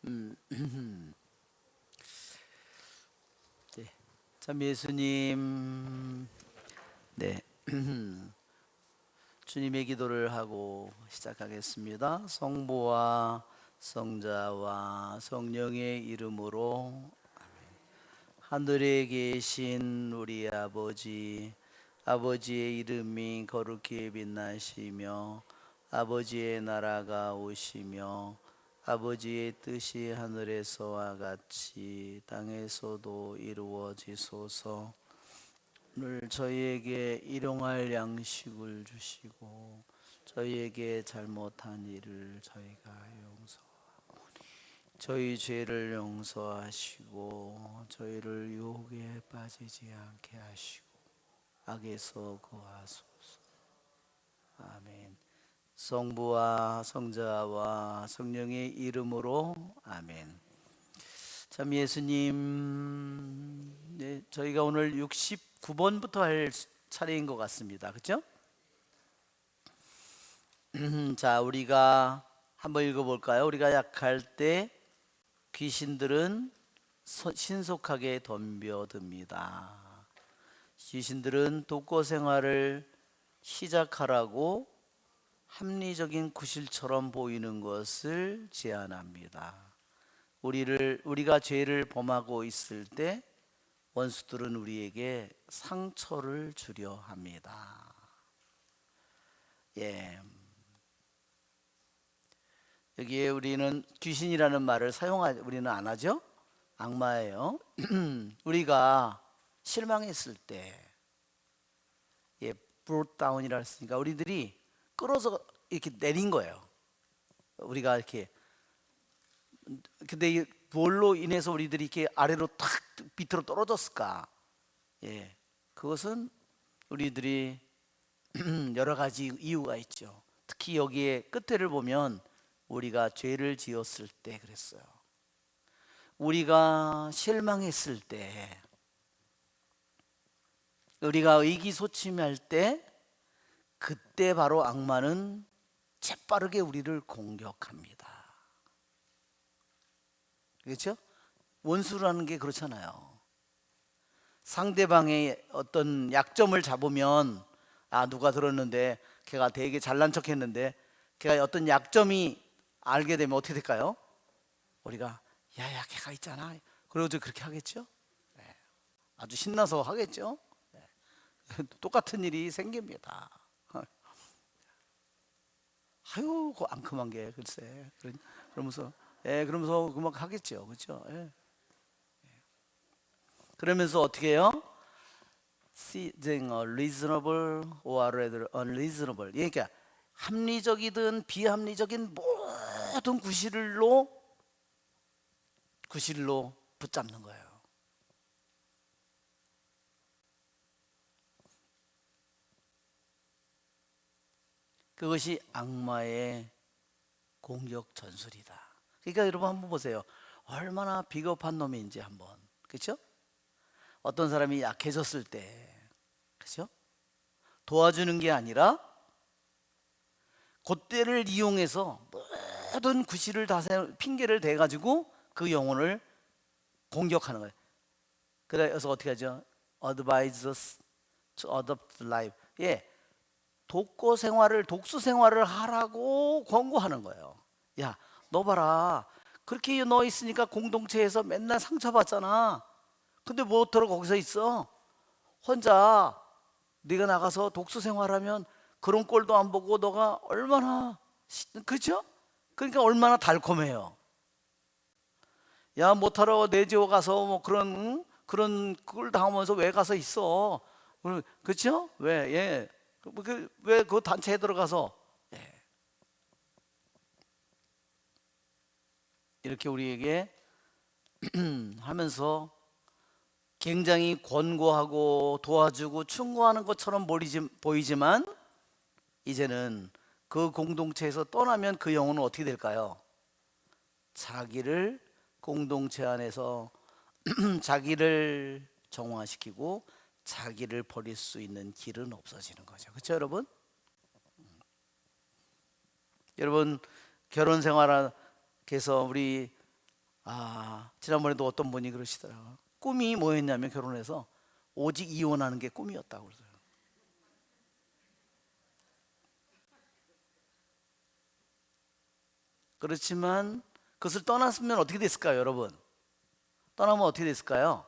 네. 참 예수님, 네. 주님의 기도를 하고 시작하겠습니다. 성부와 성자와 성령의 이름으로. 하늘에 계신 우리 아버지, 아버지의 이름이 거룩히 빛나시며 아버지의 나라가 오시며 아버지의 뜻이 하늘에서와 같이 땅에서도 이루어지소서. 오늘 저희에게 일용할 양식을 주시고 저희에게 잘못한 일을 저희가 저희 죄를 용서하시고 저희를 유혹에 빠지지 않게 하시고 악에서 구하소서. 아멘. 성부와 성자와 성령의 이름으로 아멘. 참 예수님, 네, 저희가 오늘 69번부터 할 차례인 것 같습니다. 그렇죠? 자, 우리가 한번 읽어볼까요? 우리가 약할 때 귀신들은 신속하게 덤벼듭니다. 귀신들은 독거 생활을 시작하라고 합리적인 구실처럼 보이는 것을 제안합니다. 우리가 죄를 범하고 있을 때 원수들은 우리에게 상처를 주려 합니다. 예. 여기에 우리는 귀신이라는 말을 우리는 안 하죠? 악마예요. 우리가 실망했을 때, 예, brought down이라 했으니까 우리들이 끌어서 이렇게 내린 거예요. 우리가 이렇게. 근데 뭘로 인해서 우리들이 이렇게 아래로 탁 밑으로 떨어졌을까? 예, 그것은 우리들이 여러 가지 이유가 있죠. 특히 여기에 끝에를 보면 우리가 죄를 지었을 때 그랬어요. 우리가 실망했을 때, 우리가 의기소침할 때, 그때 바로 악마는 재빠르게 우리를 공격합니다. 그렇죠? 원수라는 게 그렇잖아요. 상대방의 어떤 약점을 잡으면, 누가 들었는데 걔가 되게 잘난 척 했는데 걔가 어떤 약점이 알게 되면 어떻게 될까요? 우리가 야야 걔가 있잖아, 그러고 그렇게 하겠죠? 네. 아주 신나서 하겠죠? 네. 똑같은 일이 생깁니다. 아유 그 앙큼한 게 글쎄 그러면서 그막 하겠죠. 그렇죠? 예. 그러면서 어떻게 해요? Seizing a reasonable or rather unreasonable, 그러니까 합리적이든 비합리적인 모든 구실로 붙잡는 거예요. 그것이 악마의 공격 전술이다. 그러니까 여러분 한번 보세요. 얼마나 비겁한 놈인지 한번. 그렇죠? 어떤 사람이 약해졌을 때, 그렇죠? 도와주는 게 아니라 그때를 이용해서 모든 구실을 다 핑계를 대가지고 그 영혼을 공격하는 거예요. 그래서 어떻게 하죠? Advise us to adopt life. 예, 독수 생활을 하라고 권고하는 거예요. 야, 너 봐라. 그렇게 너 있으니까 공동체에서 맨날 상처받잖아. 근데 뭐더러 거기서 있어? 혼자 네가 나가서 독수 생활하면 그런 꼴도 안 보고 너가 얼마나, 그렇죠? 그러니까 얼마나 달콤해요. 야, 못하러 내지어 가서 뭐 그런 꼴 당하면서 왜 가서 있어? 그렇죠? 왜? 예. 왜 그 단체에 들어가서, 예. 이렇게 우리에게 하면서 굉장히 권고하고 도와주고 충고하는 것처럼 보이지만 이제는 그 공동체에서 떠나면 그 영혼은 어떻게 될까요? 자기를 공동체 안에서 자기를 정화시키고 자기를 버릴 수 있는 길은 없어지는 거죠. 그렇죠, 여러분? 여러분 결혼 생활에서 우리 지난번에도 어떤 분이 그러시더라고요. 꿈이 뭐였냐면 결혼해서 오직 이혼하는 게 꿈이었다고 그러더라고요. 그렇지만 그것을 떠났으면 어떻게 됐을까요, 여러분? 떠나면 어떻게 됐을까요?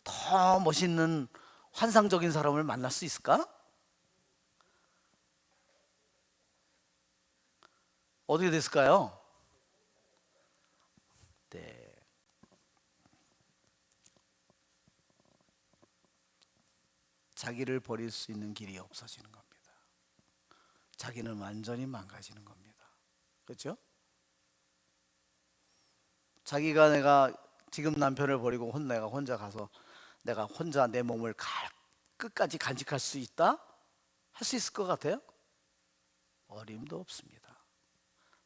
더 멋있는 환상적인 사람을 만날 수 있을까? 어떻게 됐을까요? 네. 자기를 버릴 수 있는 길이 없어지는 겁니다. 자기는 완전히 망가지는 겁니다. 그렇죠? 자기가 내가 지금 남편을 버리고 내가 혼자 가서 내가 혼자 내 몸을 끝까지 간직할 수 있다? 할 수 있을 것 같아요? 어림도 없습니다.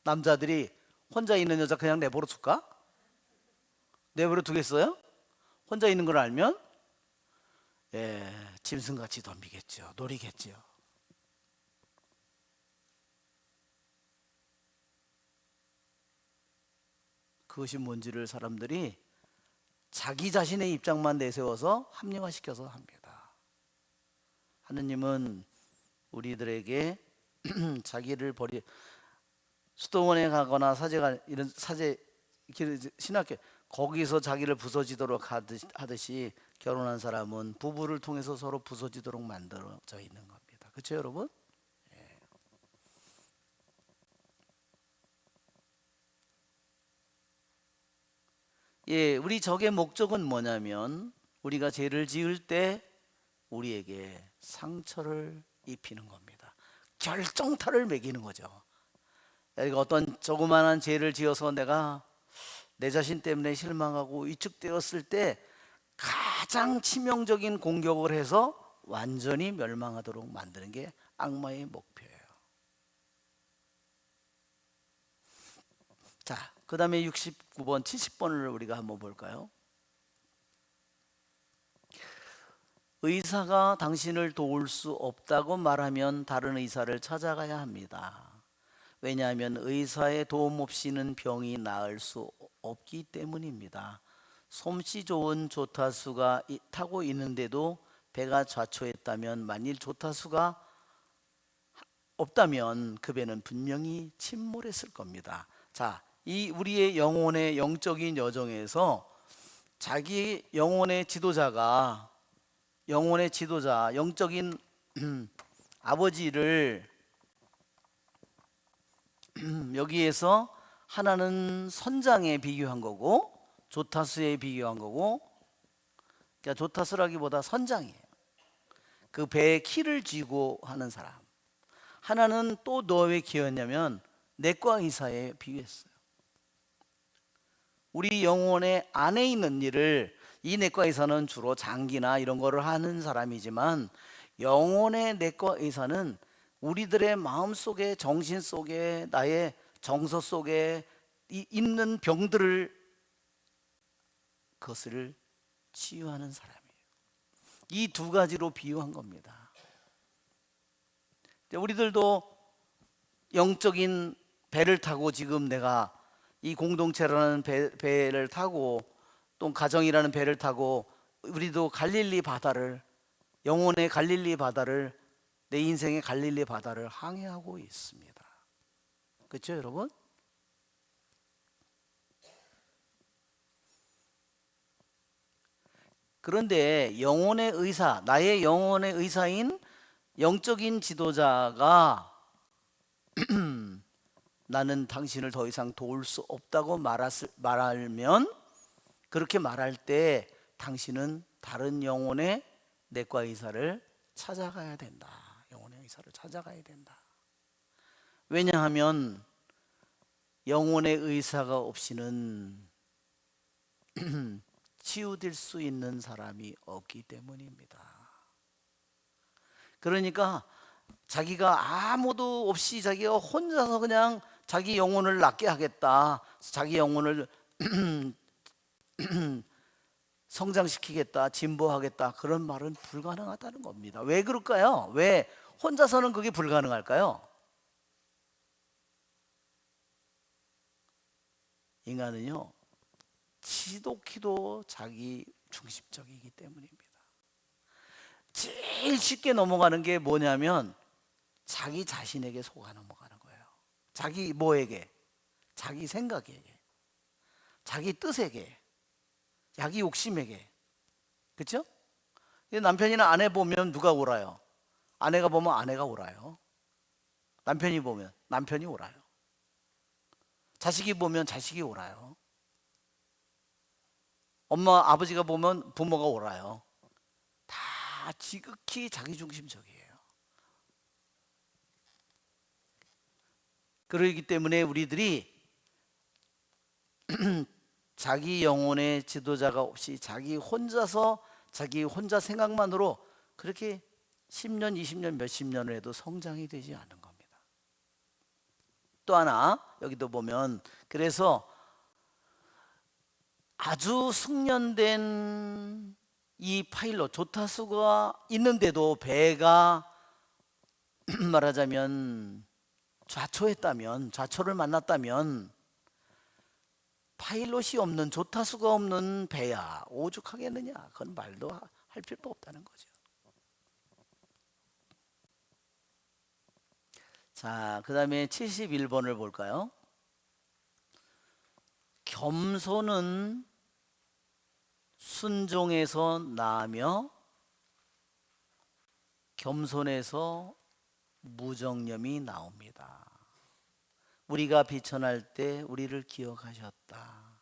남자들이 혼자 있는 여자 그냥 내버려 둘까? 내버려 두겠어요? 혼자 있는 걸 알면 짐승같이 덤비겠죠. 노리겠죠. 그것이 뭔지를 사람들이 자기 자신의 입장만 내세워서 합리화시켜서 합니다. 하느님은 우리들에게 자기를 수도원에 가거나 이런 신학교 거기서 자기를 부서지도록 하듯이 결혼한 사람은 부부를 통해서 서로 부서지도록 만들어져 있는 겁니다. 그렇죠, 여러분? 우리 적의 목적은 뭐냐면 우리가 죄를 지을 때 우리에게 상처를 입히는 겁니다. 결정타를 매기는 거죠. 어떤 조그마한 죄를 지어서 내가 내 자신 때문에 실망하고 위축되었을 때 가장 치명적인 공격을 해서 완전히 멸망하도록 만드는 게 악마의 목표예요. 자, 그 다음에 69번, 70번을 우리가 한번 볼까요? 의사가 당신을 도울 수 없다고 말하면 다른 의사를 찾아가야 합니다. 왜냐하면 의사의 도움 없이는 병이 나을 수 없기 때문입니다. 솜씨 좋은 조타수가 타고 있는데도 배가 좌초했다면 만일 조타수가 없다면 그 배는 분명히 침몰했을 겁니다. 자, 이 우리의 영혼의 영적인 여정에서 자기 영혼의 지도자, 영적인 아버지를 여기에서 하나는 선장에 비교한 거고 조타수에 비교한 거고, 그러니까 조타수라기보다 선장이에요. 그 배의 키를 쥐고 하는 사람. 하나는 또 왜 기였냐면 내과 의사에 비유했어요. 우리 영혼의 안에 있는 일을 이 내과 의사는 주로 장기나 이런 거를 하는 사람이지만 영혼의 내과 의사는 우리들의 마음 속에, 정신 속에, 나의 정서 속에 있는 병들을 그것을 치유하는 사람이에요. 이 두 가지로 비유한 겁니다. 우리들도 영적인 배를 타고 지금 내가 이 공동체라는 배를 타고 또 가정이라는 배를 타고 우리도 갈릴리 바다를, 영혼의 갈릴리 바다를, 내 인생의 갈릴리 바다를 항해하고 있습니다. 그렇죠, 여러분? 그런데 영혼의 의사, 나의 영혼의 의사인 영적인 지도자가 나는 당신을 더 이상 도울 수 없다고 말하면, 그렇게 말할 때 당신은 다른 영혼의 내과 의사를 찾아가야 된다. 영혼의 의사를 찾아가야 된다. 왜냐하면 영혼의 의사가 없이는 치유될 수 있는 사람이 없기 때문입니다. 그러니까 자기가 아무도 없이 자기가 혼자서 그냥 자기 영혼을 낫게 하겠다, 자기 영혼을 성장시키겠다, 진보하겠다, 그런 말은 불가능하다는 겁니다. 왜 그럴까요? 왜 혼자서는 그게 불가능할까요? 인간은요 지독히도 자기 중심적이기 때문입니다. 제일 쉽게 넘어가는 게 뭐냐면 자기 자신에게 속아 넘어가는 거예요. 자기 뭐에게? 자기 생각에게, 자기 뜻에게, 자기 욕심에게. 그렇죠? 남편이나 아내 보면 누가 옳아요? 아내가 보면 아내가 옳아요. 남편이 보면 남편이 옳아요. 자식이 보면 자식이 옳아요. 엄마 아버지가 보면 부모가 옳아요. 다 지극히 자기중심적이에요. 그러기 때문에 우리들이 자기 영혼의 지도자가 없이 자기 혼자 생각만으로 그렇게 10년, 20년, 몇십 년을 해도 성장이 되지 않은 겁니다. 또 하나 여기도 보면 그래서 아주 숙련된 이 파일럿 조타수가 있는데도 배가 말하자면 좌초를 만났다면 파일럿이 없는 조타수가 없는 배야 오죽하겠느냐. 그건 말도 할 필요가 없다는 거죠. 자, 그 다음에 71번을 볼까요? 겸손은 순종에서 나며 겸손에서 무정념이 나옵니다. 우리가 비천할 때 우리를 기억하셨다.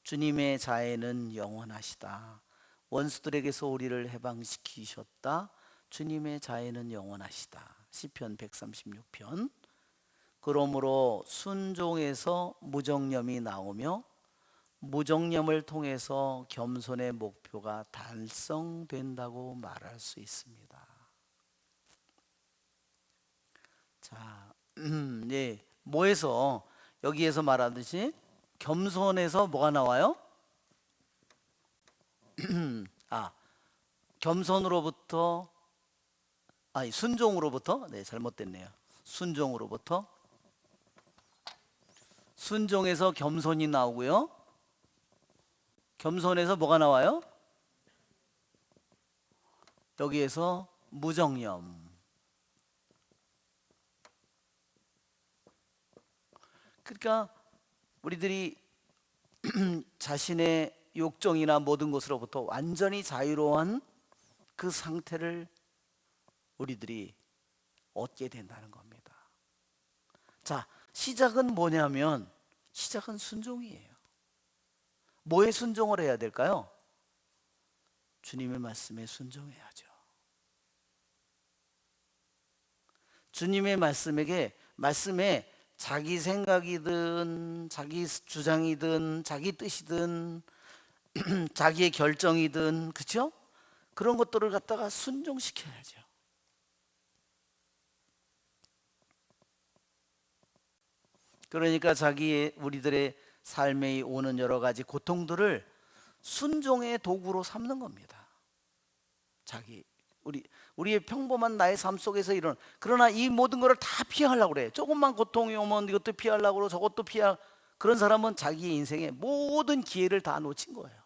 주님의 자애는 영원하시다. 원수들에게서 우리를 해방시키셨다. 주님의 자애는 영원하시다. 시편 136편. 그러므로 순종에서 무정념이 나오며 무정념을 통해서 겸손의 목표가 달성된다고 말할 수 있습니다. 자, 네, 뭐에서 여기에서 말하듯이 겸손에서 뭐가 나와요? 겸손으로부터 순종으로부터 잘못됐네요. 순종에서 겸손이 나오고요. 겸손에서 뭐가 나와요? 여기에서 무정념. 그러니까 우리들이 자신의 욕정이나 모든 것으로부터 완전히 자유로운 그 상태를 우리들이 얻게 된다는 겁니다. 자, 시작은 뭐냐면 시작은 순종이에요. 뭐에 순종을 해야 될까요? 주님의 말씀에 순종해야죠. 주님의 말씀에 자기 생각이든 자기 주장이든 자기 뜻이든 자기의 결정이든 그렇죠? 그런 것들을 갖다가 순종시켜야죠. 그러니까 우리들의 삶에 오는 여러 가지 고통들을 순종의 도구로 삼는 겁니다. 우리의 평범한 나의 삶 속에서 그러나 이 모든 것을 다 피하려고 그래. 조금만 고통이 오면 이것도 피하려고 그러고 저것도 그런 사람은 자기 인생의 모든 기회를 다 놓친 거예요.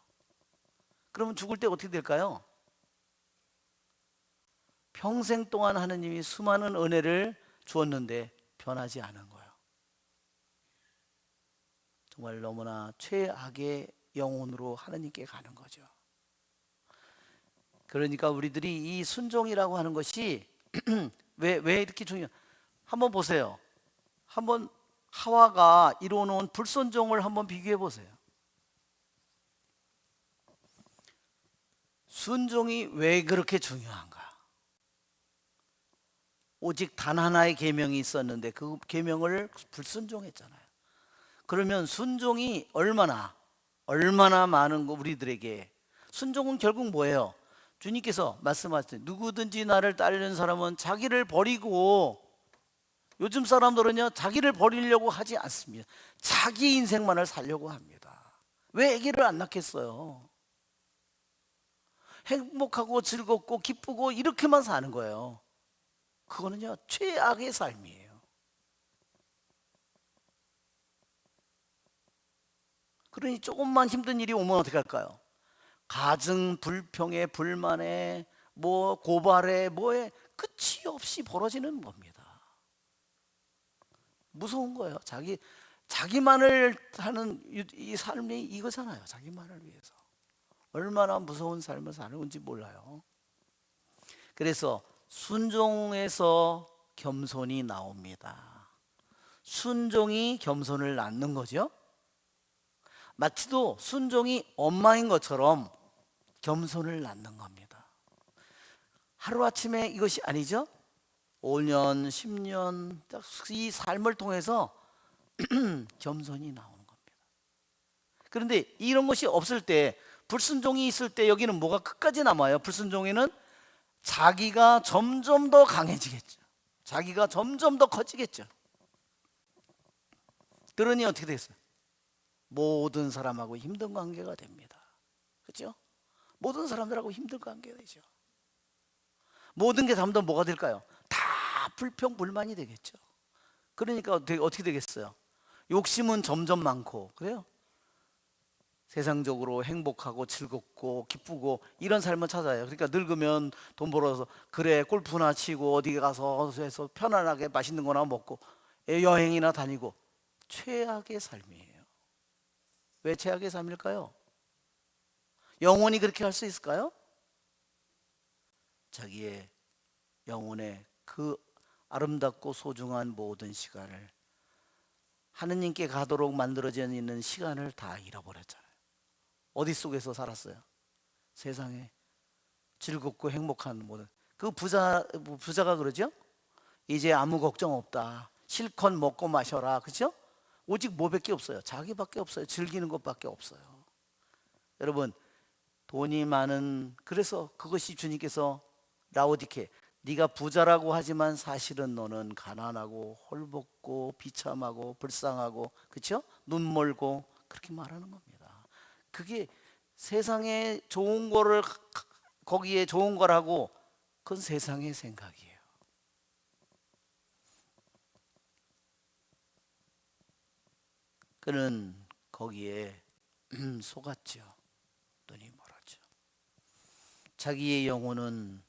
그러면 죽을 때 어떻게 될까요? 평생 동안 하느님이 수많은 은혜를 주었는데 변하지 않은 거예요. 정말 너무나 최악의 영혼으로 하느님께 가는 거죠. 그러니까 우리들이 이 순종이라고 하는 것이 왜 이렇게 한번 보세요. 한번 하와가 이루어놓은 불순종을 한번 비교해 보세요. 순종이 왜 그렇게 중요한가? 오직 단 하나의 계명이 있었는데 그 계명을 불순종했잖아요. 그러면 순종이 얼마나 많은 거 우리들에게. 순종은 결국 뭐예요? 주님께서 말씀하셨어요. 누구든지 나를 따르는 사람은 자기를 버리고, 요즘 사람들은요 자기를 버리려고 하지 않습니다. 자기 인생만을 살려고 합니다. 왜 아기를 안 낳겠어요? 행복하고 즐겁고 기쁘고 이렇게만 사는 거예요. 그거는요 최악의 삶이에요. 그러니 조금만 힘든 일이 오면 어떻게 할까요? 가정 불평에 불만에 뭐 고발에 뭐에 끝이 없이 벌어지는 겁니다. 무서운 거예요. 자기만을 하는 이 삶이 이거잖아요. 자기만을 위해서 얼마나 무서운 삶을 사는지 몰라요. 그래서 순종에서 겸손이 나옵니다. 순종이 겸손을 낳는 거죠. 마치도 순종이 엄마인 것처럼 겸손을 낳는 겁니다. 하루아침에 이것이 아니죠. 5년, 10년 이 삶을 통해서 겸손이 나오는 겁니다. 그런데 이런 것이 없을 때, 불순종이 있을 때 여기는 뭐가 끝까지 남아요? 불순종에는 자기가 점점 더 강해지겠죠. 자기가 점점 더 커지겠죠. 그러니 어떻게 되겠어요? 모든 사람하고 힘든 관계가 됩니다. 그렇죠? 모든 사람들하고 힘든 관계가 되죠. 모든 게 잠든 뭐가 될까요? 다 불평불만이 되겠죠. 그러니까 어떻게 되겠어요? 욕심은 점점 많고, 그래요? 세상적으로 행복하고 즐겁고 기쁘고 이런 삶을 찾아요. 그러니까 늙으면 돈 벌어서 그래 골프나 치고 어디 가서 해서 편안하게 맛있는 거나 먹고 여행이나 다니고, 최악의 삶이에요. 왜 최악의 삶일까요? 영원히 그렇게 할 수 있을까요? 자기의 영혼의 그 아름답고 소중한 모든 시간을, 하느님께 가도록 만들어져 있는 시간을 다 잃어버렸잖아요. 어디 속에서 살았어요? 세상에 즐겁고 행복한 모든 그 부자가 그러죠? 이제 아무 걱정 없다. 실컷 먹고 마셔라. 그렇죠? 오직 뭐밖에 없어요? 자기밖에 없어요. 즐기는 것밖에 없어요. 여러분, 돈이 많은, 그래서 그것이 주님께서 라오디케, 네가 부자라고 하지만 사실은 너는 가난하고 헐벗고 비참하고 불쌍하고, 그렇죠? 눈멀고, 그렇게 말하는 겁니다. 그게 세상에 좋은 거를 거기에 좋은 거라고, 그건 세상의 생각이에요. 그는 거기에 속았죠. 눈이 멀었죠. 자기의 영혼은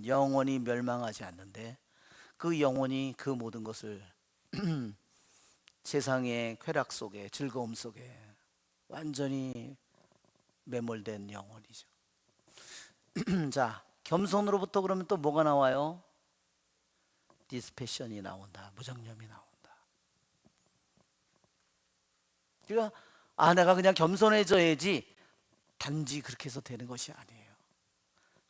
영원히 멸망하지 않는데 그 영혼이 그 모든 것을 세상의 쾌락 속에, 즐거움 속에 완전히 매몰된 영혼이죠. 자, 겸손으로부터 그러면 또 뭐가 나와요? 디스패션이 나온다. 무정념이 나온다. 그러니까 내가 그냥 겸손해져야지, 단지 그렇게 해서 되는 것이 아니에요.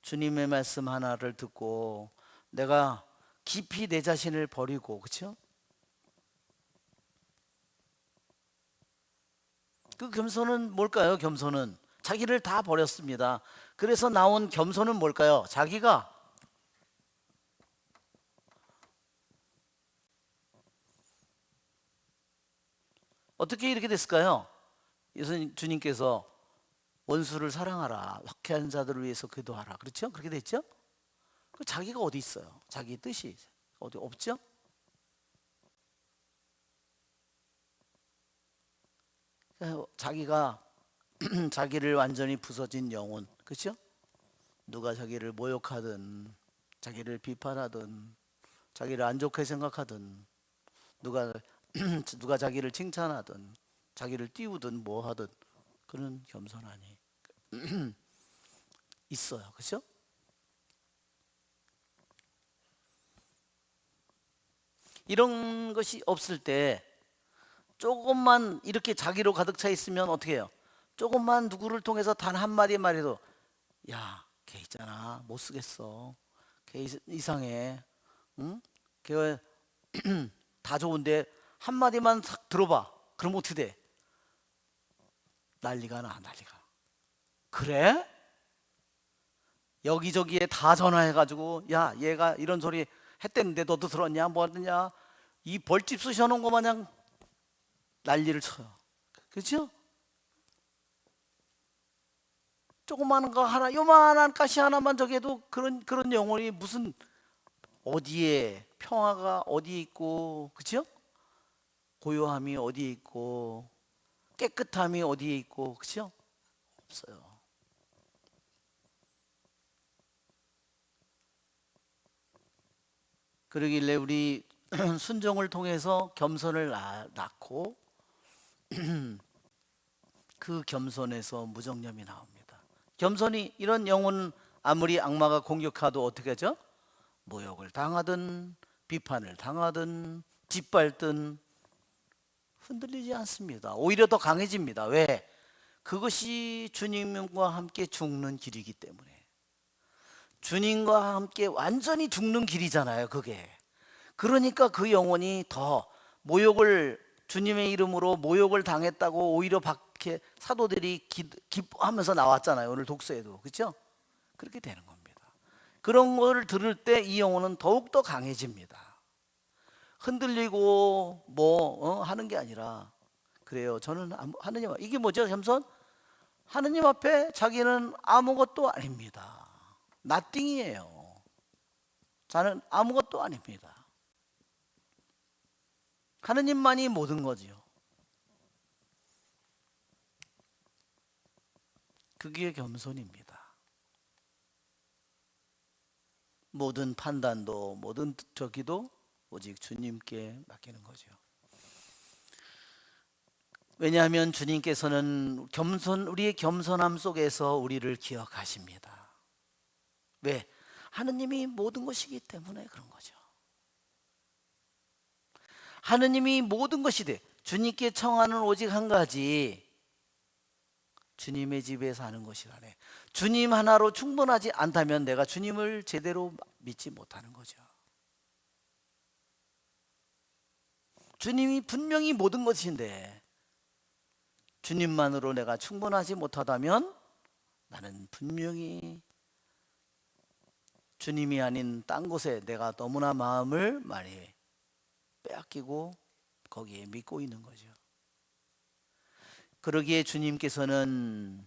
주님의 말씀 하나를 듣고 내가 깊이 내 자신을 버리고, 그렇죠? 그 겸손은 뭘까요? 겸손은 자기를 다 버렸습니다. 그래서 나온 겸손은 뭘까요? 자기가 어떻게 이렇게 됐을까요? 예수님, 주님께서 원수를 사랑하라, 박해한 자들을 위해서 기도하라, 그렇죠? 그렇게 됐죠? 자기가 어디 있어요? 자기 뜻이 어디 없죠? 자기가 자기를 완전히 부서진 영혼, 그렇죠? 누가 자기를 모욕하든 자기를 비판하든 자기를 안 좋게 생각하든 누가 누가 자기를 칭찬하든 자기를 띄우든 뭐 하든, 그는 겸손하니 있어요. 그렇죠? 이런 것이 없을 때 조금만 이렇게 자기로 가득 차 있으면 어떻게 해요? 조금만 누구를 통해서 단 한마디 말해도, 야, 걔 있잖아, 못 쓰겠어, 걔 이상해, 응? 걔 다 좋은데 한마디만 싹 들어봐. 그럼 어떻게 돼? 난리가 나, 난리가. 그래? 여기저기에 다 전화해가지고, 야, 얘가 이런 소리 했댔는데 너도 들었냐? 뭐 하느냐? 이 벌집 쑤셔놓은 거 마냥 난리를 쳐요. 그렇죠? 조그마한 거 하나, 요만한 가시 하나만 저기해도 그런 영혼이 무슨 어디에 평화가 어디 있고, 그렇죠? 고요함이 어디 있고, 깨끗함이 어디에 있고, 그렇죠? 없어요. 그러길래 우리 순종을 통해서 겸손을 낳고 그 겸손에서 무정념이 나옵니다. 겸손이 이런 영혼 아무리 악마가 공격하도 어떻게 하죠? 모욕을 당하든 비판을 당하든 짓밟든 흔들리지 않습니다. 오히려 더 강해집니다. 왜? 그것이 주님과 함께 죽는 길이기 때문에. 주님과 함께 완전히 죽는 길이잖아요, 그게. 그러니까 그 영혼이 더 모욕을, 주님의 이름으로 모욕을 당했다고 오히려 밖에 사도들이 기뻐하면서 나왔잖아요, 오늘 독서에도. 그렇죠? 그렇게 되는 겁니다. 그런 거를 들을 때 이 영혼은 더욱더 강해집니다. 흔들리고 하는 게 아니라, 그래요. 저는 하느님, 이게 뭐죠, 겸손? 하느님 앞에 자기는 아무것도 아닙니다. 나띵이에요. 저는 아무것도 아닙니다. 하느님만이 모든 거지요. 그게 겸손입니다. 모든 판단도 모든 저기도 오직 주님께 맡기는 거죠. 왜냐하면 주님께서는 우리의 겸손함 속에서 우리를 기억하십니다. 왜? 하느님이 모든 것이기 때문에 그런 거죠. 하느님이 모든 것이 돼. 주님께 청하는 오직 한 가지, 주님의 집에 사는 것이라네. 주님 하나로 충분하지 않다면 내가 주님을 제대로 믿지 못하는 거죠. 주님이 분명히 모든 것인데 주님만으로 내가 충분하지 못하다면 나는 분명히 주님이 아닌 딴 곳에 내가 너무나 마음을 많이 빼앗기고 거기에 믿고 있는 거죠. 그러기에 주님께서는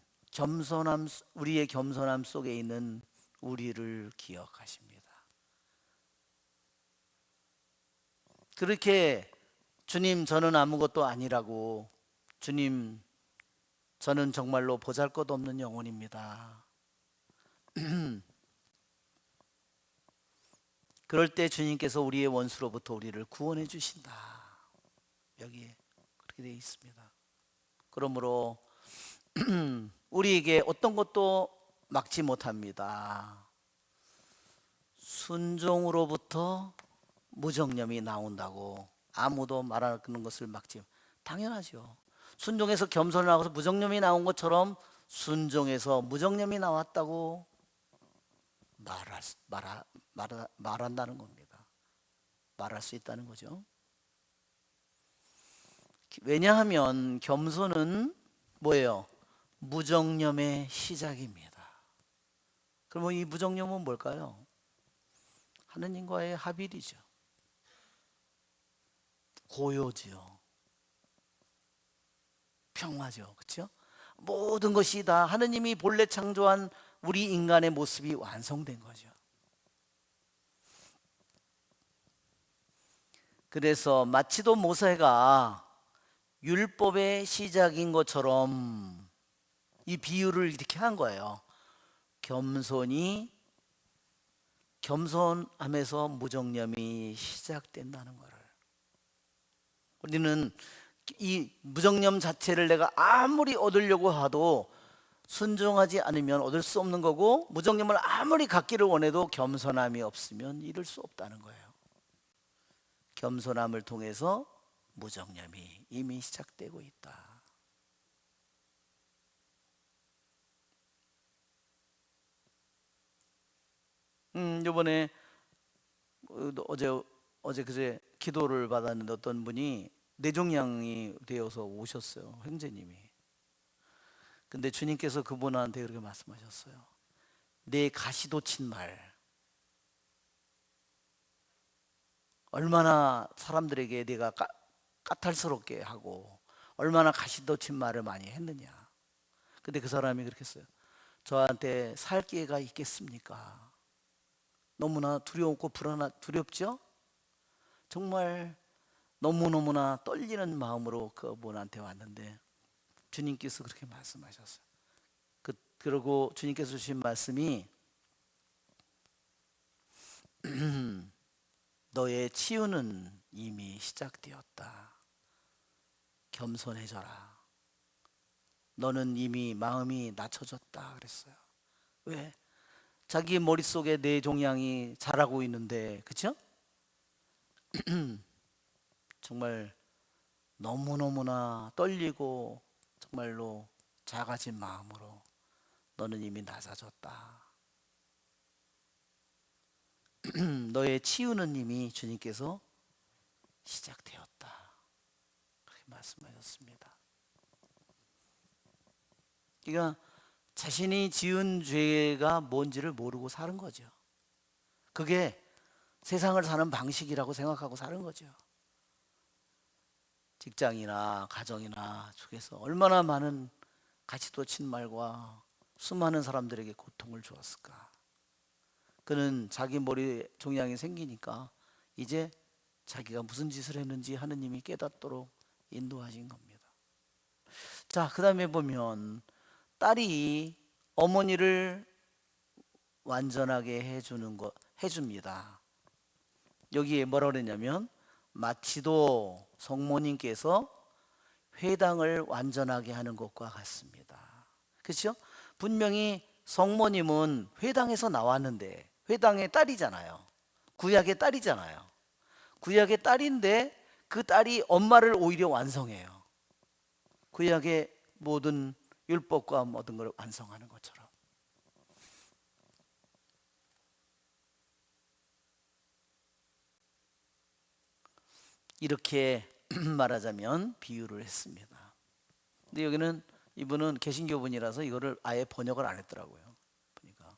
우리의 겸손함 속에 있는 우리를 기억하십니다. 그렇게 주님, 저는 아무것도 아니라고, 주님, 저는 정말로 보잘것없는 영혼입니다. 그럴 때 주님께서 우리의 원수로부터 우리를 구원해 주신다. 여기에 그렇게 되어 있습니다. 그러므로 우리에게 어떤 것도 막지 못합니다. 순종으로부터 무정념이 나온다고 아무도 말하는 것을 막지, 당연하죠. 순종에서 겸손을 하고서 무정념이 나온 것처럼 순종에서 무정념이 나왔다고 말한다는 겁니다. 말할 수 있다는 거죠. 왜냐하면 겸손은 뭐예요? 무정념의 시작입니다. 그러면 이 무정념은 뭘까요? 하느님과의 합일이죠. 고요지요. 평화죠. 그렇죠? 모든 것이 다 하느님이 본래 창조한 우리 인간의 모습이 완성된 거죠. 그래서 마치도 모세가 율법의 시작인 것처럼 이 비유를 이렇게 한 거예요. 겸손함에서 무정념이 시작된다는 것을. 우리는 이 무정념 자체를 내가 아무리 얻으려고 해도 순종하지 않으면 얻을 수 없는 거고, 무정념을 아무리 갖기를 원해도 겸손함이 없으면 이룰 수 없다는 거예요. 겸손함을 통해서 무정념이 이미 시작되고 있다. 이번에 어제 그제 기도를 받았는데 어떤 분이 뇌종양이 되어서 오셨어요. 형제님이. 근데 주님께서 그분한테 그렇게 말씀하셨어요. 내 가시돋친 말, 얼마나 사람들에게 내가 까탈스럽게 하고 얼마나 가시돋친 말을 많이 했느냐. 근데 그 사람이 그렇게 했어요. 저한테 살 기회가 있겠습니까? 너무나 두렵고 두렵죠? 정말 너무너무나 떨리는 마음으로 그분한테 왔는데 주님께서 그렇게 말씀하셨어요. 그리고 주님께서 주신 말씀이 너의 치유는 이미 시작되었다. 겸손해져라. 너는 이미 마음이 낮춰졌다 그랬어요. 왜? 자기 머릿속에 내 종양이 자라고 있는데, 그렇죠? 정말 너무너무나 떨리고 정말로 작아진 마음으로 너는 이미 낮아졌다. 너의 치유는 이미 주님께서 시작되었다. 그렇게 말씀하셨습니다. 그러니까 자신이 지은 죄가 뭔지를 모르고 사는 거죠. 그게 세상을 사는 방식이라고 생각하고 사는 거죠. 직장이나 가정이나 속에서 얼마나 많은 가치도 친말과 수많은 사람들에게 고통을 주었을까. 그는 자기 머리에 종양이 생기니까 이제 자기가 무슨 짓을 했는지 하느님이 깨닫도록 인도하신 겁니다. 자, 그 다음에 보면 딸이 어머니를 완전하게 해줍니다. 여기에 뭐라 그랬냐면 마치도 성모님께서 회당을 완전하게 하는 것과 같습니다. 그렇죠? 분명히 성모님은 회당에서 나왔는데 회당의 딸이잖아요. 구약의 딸이잖아요. 구약의 딸인데 그 딸이 엄마를 오히려 완성해요. 구약의 모든 율법과 모든 걸 완성하는 것처럼. 이렇게 말하자면 비유를 했습니다. 근데 여기는 이분은 개신교분이라서 이거를 아예 번역을 안 했더라고요. 보니까.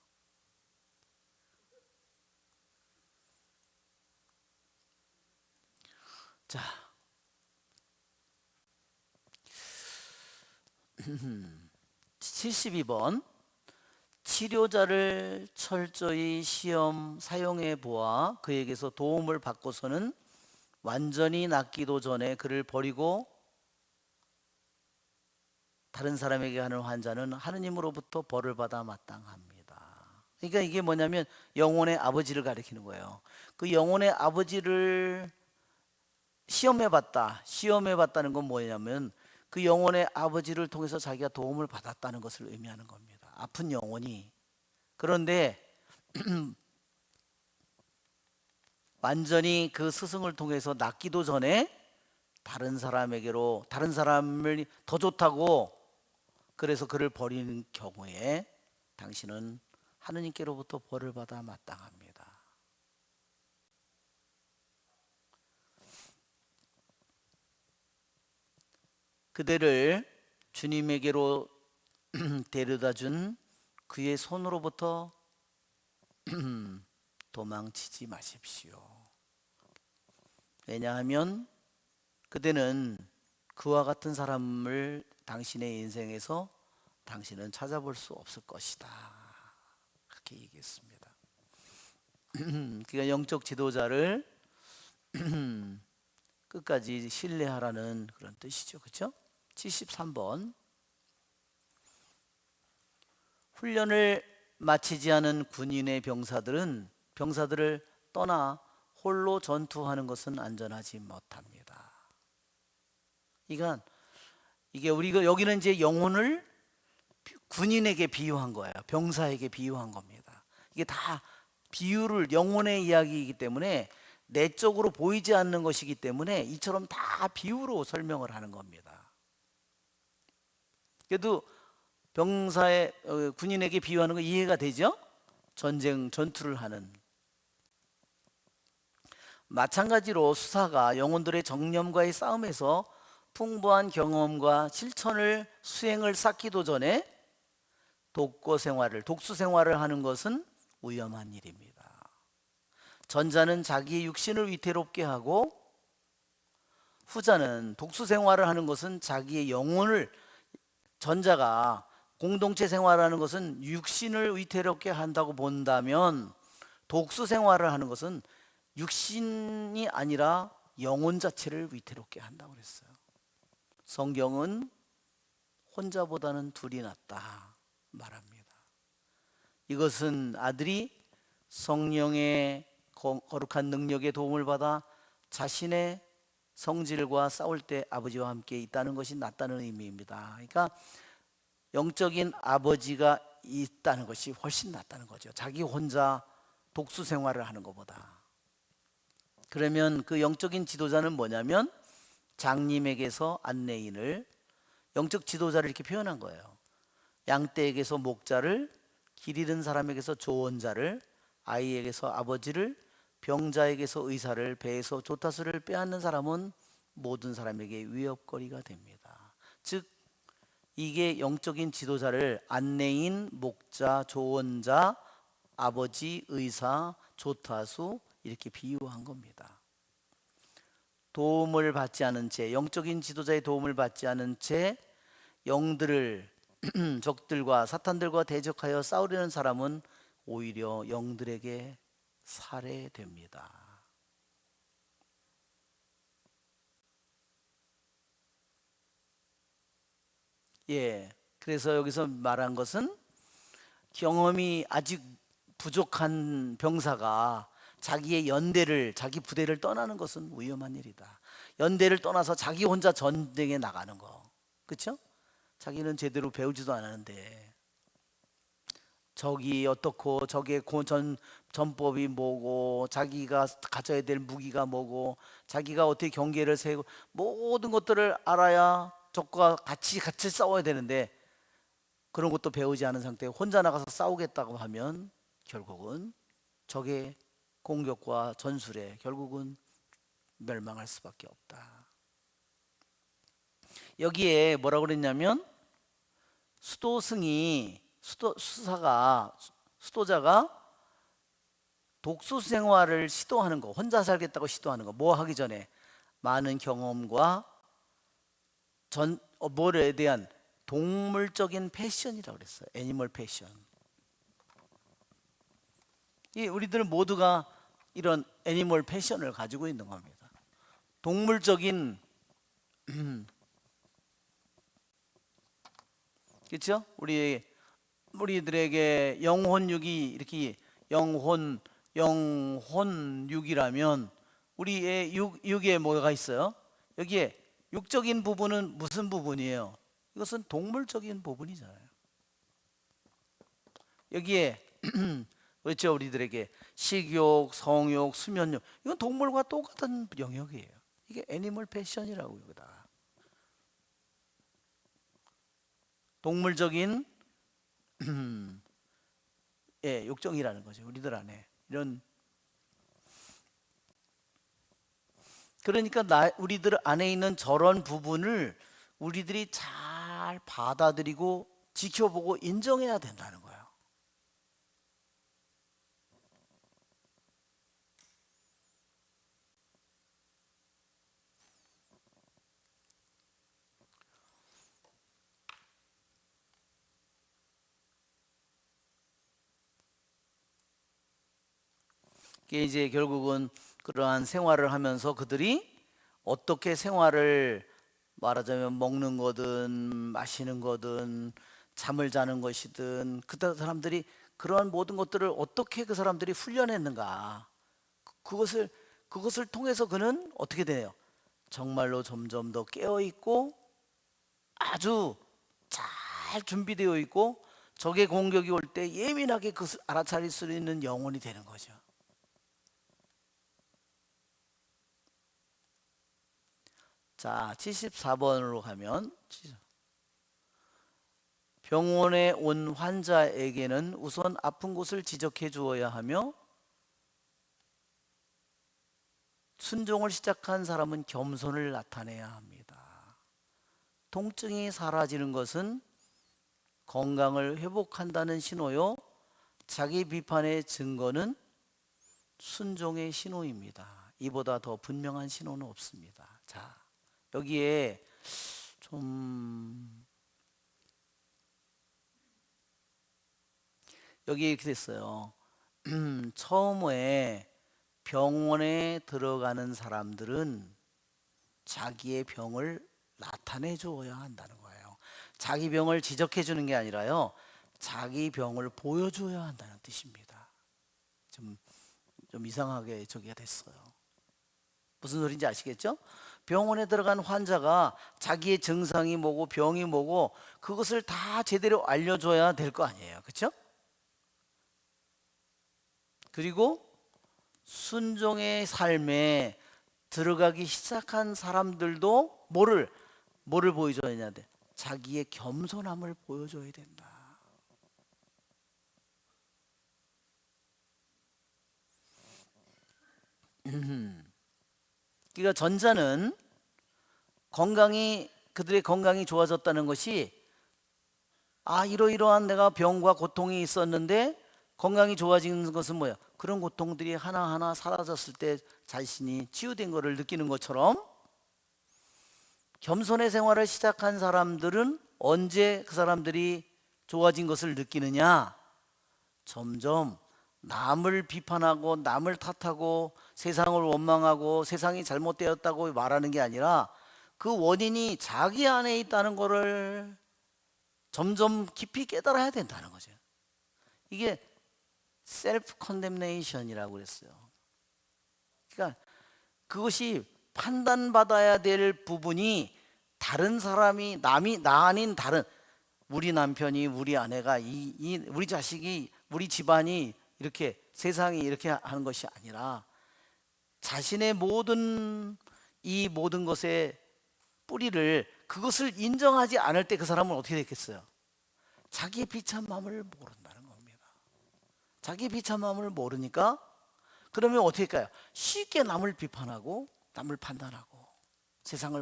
자, 72번 치료자를 철저히 시험 사용해 보아 그에게서 도움을 받고서는 완전히 낫기도 전에 그를 버리고 다른 사람에게 하는 환자는 하느님으로부터 벌을 받아 마땅합니다. 그러니까 이게 뭐냐면 영혼의 아버지를 가리키는 거예요. 그 영혼의 아버지를 시험해봤다는 건 뭐냐면 그 영혼의 아버지를 통해서 자기가 도움을 받았다는 것을 의미하는 겁니다. 아픈 영혼이. 그런데 완전히 그 스승을 통해서 낫기도 전에 다른 사람을 더 좋다고 그래서 그를 버리는 경우에 당신은 하느님께로부터 벌을 받아 마땅합니다. 그대를 주님에게로 데려다 준 그의 손으로부터 도망치지 마십시오. 왜냐하면 그대는 그와 같은 사람을 당신의 인생에서 당신은 찾아볼 수 없을 것이다. 그렇게 얘기했습니다. 그러니까 영적 지도자를 끝까지 신뢰하라는 그런 뜻이죠. 그렇죠? 73번 훈련을 마치지 않은 군인의 병사들을 떠나 홀로 전투하는 것은 안전하지 못합니다. 이게 우리가 여기는 이제 영혼을 군인에게 비유한 거예요. 병사에게 비유한 겁니다. 이게 다 비유를 영혼의 이야기이기 때문에 내적으로 보이지 않는 것이기 때문에 이처럼 다 비유로 설명을 하는 겁니다. 그래도 군인에게 비유하는 거 이해가 되죠? 전투를 하는. 마찬가지로 수사가 영혼들의 정념과의 싸움에서 풍부한 경험과 실천을 수행을 쌓기도 전에 독수 생활을 하는 것은 위험한 일입니다. 전자는 자기의 육신을 위태롭게 하고 후자는 독수 생활을 하는 것은 자기의 영혼을, 전자가 공동체 생활하는 것은 육신을 위태롭게 한다고 본다면 독수 생활을 하는 것은 육신이 아니라 영혼 자체를 위태롭게 한다고 그랬어요. 성경은 혼자보다는 둘이 낫다 말합니다. 이것은 아들이 성령의 거룩한 능력의 도움을 받아 자신의 성질과 싸울 때 아버지와 함께 있다는 것이 낫다는 의미입니다. 그러니까 영적인 아버지가 있다는 것이 훨씬 낫다는 거죠. 자기 혼자 독수 생활을 하는 것보다. 그러면 그 영적인 지도자는 뭐냐면 장님에게서 안내인을, 영적 지도자를 이렇게 표현한 거예요. 양떼에게서 목자를, 길 잃은 사람에게서 조언자를, 아이에게서 아버지를, 병자에게서 의사를, 배에서 조타수를 빼앗는 사람은 모든 사람에게 위협거리가 됩니다. 즉 이게 영적인 지도자를 안내인, 목자, 조언자, 아버지, 의사, 조타수 이렇게 비유한 겁니다. 도움을 받지 않은 채, 영적인 지도자의 도움을 받지 않은 채 영들을 적들과 사탄들과 대적하여 싸우려는 사람은 오히려 영들에게 살해됩니다. 예, 그래서 여기서 말한 것은 경험이 아직 부족한 병사가 자기의 연대를, 자기 부대를 떠나는 것은 위험한 일이다. 연대를 떠나서 자기 혼자 전쟁에 나가는 거, 그렇죠? 자기는 제대로 배우지도 않았는데 적이 어떻고 적의 전법이 뭐고 자기가 가져야 될 무기가 뭐고 자기가 어떻게 경계를 세우고 모든 것들을 알아야 적과 같이 싸워야 되는데 그런 것도 배우지 않은 상태에 혼자 나가서 싸우겠다고 하면 결국은 적의 공격과 전술에 결국은 멸망할 수밖에 없다. 여기에 뭐라고 그랬냐면 수도자가 독수 생활을 시도하는 거, 혼자 살겠다고 시도하는 거, 뭐 하기 전에 많은 경험과 뭐에 대한 동물적인 패션이라고 그랬어요. 애니멀 패션. 우리들은 모두가 이런 애니멀 패션을 가지고 있는 겁니다. 동물적인 그렇죠? 우리들에게 영혼육이 이렇게 영혼육이라면 우리의 육에 뭐가 있어요? 여기에 육적인 부분은 무슨 부분이에요? 이것은 동물적인 부분이잖아요. 여기에 그렇죠? 우리들에게 식욕, 성욕, 수면욕 이건 동물과 똑같은 영역이에요. 이게 애니멀 패션이라고 이거다. 동물적인 예, 욕정이라는 거죠. 우리들 안에 이런 그러니까 우리들 안에 있는 저런 부분을 우리들이 잘 받아들이고 지켜보고 인정해야 된다는 거예요. 이게 이제 결국은 그러한 생활을 하면서 그들이 어떻게 생활을 말하자면 먹는 거든 마시는 거든 잠을 자는 것이든 그 사람들이 그러한 모든 것들을 어떻게 그 사람들이 훈련했는가 그것을 통해서 그는 어떻게 돼요? 정말로 점점 더 깨어 있고 아주 잘 준비되어 있고 적의 공격이 올 때 예민하게 그것을 알아차릴 수 있는 영혼이 되는 거죠. 자, 74번으로 가면 병원에 온 환자에게는 우선 아픈 곳을 지적해 주어야 하며 순종을 시작한 사람은 겸손을 나타내야 합니다. 통증이 사라지는 것은 건강을 회복한다는 신호요. 자기 비판의 증거는 순종의 신호입니다. 이보다 더 분명한 신호는 없습니다. 자, 여기에 좀 여기 이렇게 됐어요. 처음에 병원에 들어가는 사람들은 자기의 병을 나타내 주어야 한다는 거예요. 자기 병을 지적해 주는 게 아니라요, 자기 병을 보여줘야 한다는 뜻입니다. 좀, 좀 이상하게 저기가 됐어요. 무슨 소리인지 아시겠죠? 병원에 들어간 환자가 자기의 증상이 뭐고 병이 뭐고 그것을 다 제대로 알려줘야 될 거 아니에요. 그렇죠? 그리고 순종의 삶에 들어가기 시작한 사람들도 뭐를 보여줘야 돼? 자기의 겸손함을 보여줘야 된다. 그러니까 전자는 그들의 건강이 좋아졌다는 것이, 이러이러한 내가 병과 고통이 있었는데 건강이 좋아진 것은 뭐야? 그런 고통들이 하나하나 사라졌을 때 자신이 치유된 것을 느끼는 것처럼, 겸손의 생활을 시작한 사람들은 언제 그 사람들이 좋아진 것을 느끼느냐? 점점 남을 비판하고 남을 탓하고 세상을 원망하고 세상이 잘못되었다고 말하는 게 아니라 그 원인이 자기 안에 있다는 것을 점점 깊이 깨달아야 된다는 거죠. 이게 셀프 컨뎀네이션이라고 그랬어요. 그러니까 그것이 판단받아야 될 부분이 다른 사람이, 남이 나 아닌 다른, 우리 남편이, 우리 아내가, 우리 자식이, 우리 집안이 이렇게, 세상이 이렇게 하는 것이 아니라 자신의 이 모든 것의 뿌리를, 그것을 인정하지 않을 때 그 사람은 어떻게 됐겠어요? 자기의 비참함을 모른다는 겁니다. 자기의 비참함을 모르니까 그러면 어떻게 할까요? 쉽게 남을 비판하고 남을 판단하고 세상을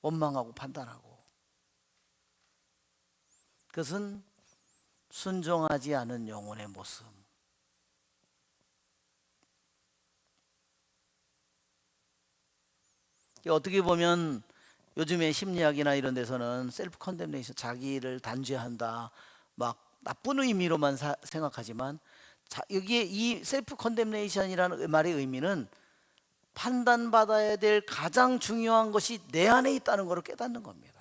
원망하고 판단하고. 그것은 순종하지 않은 영혼의 모습. 어떻게 보면 요즘에 심리학이나 이런 데서는 셀프 컨뎀네이션, 자기를 단죄한다, 막 나쁜 의미로만 생각하지만, 여기에 이 셀프 컨뎀네이션이라는 말의 의미는 판단받아야 될 가장 중요한 것이 내 안에 있다는 것을 깨닫는 겁니다.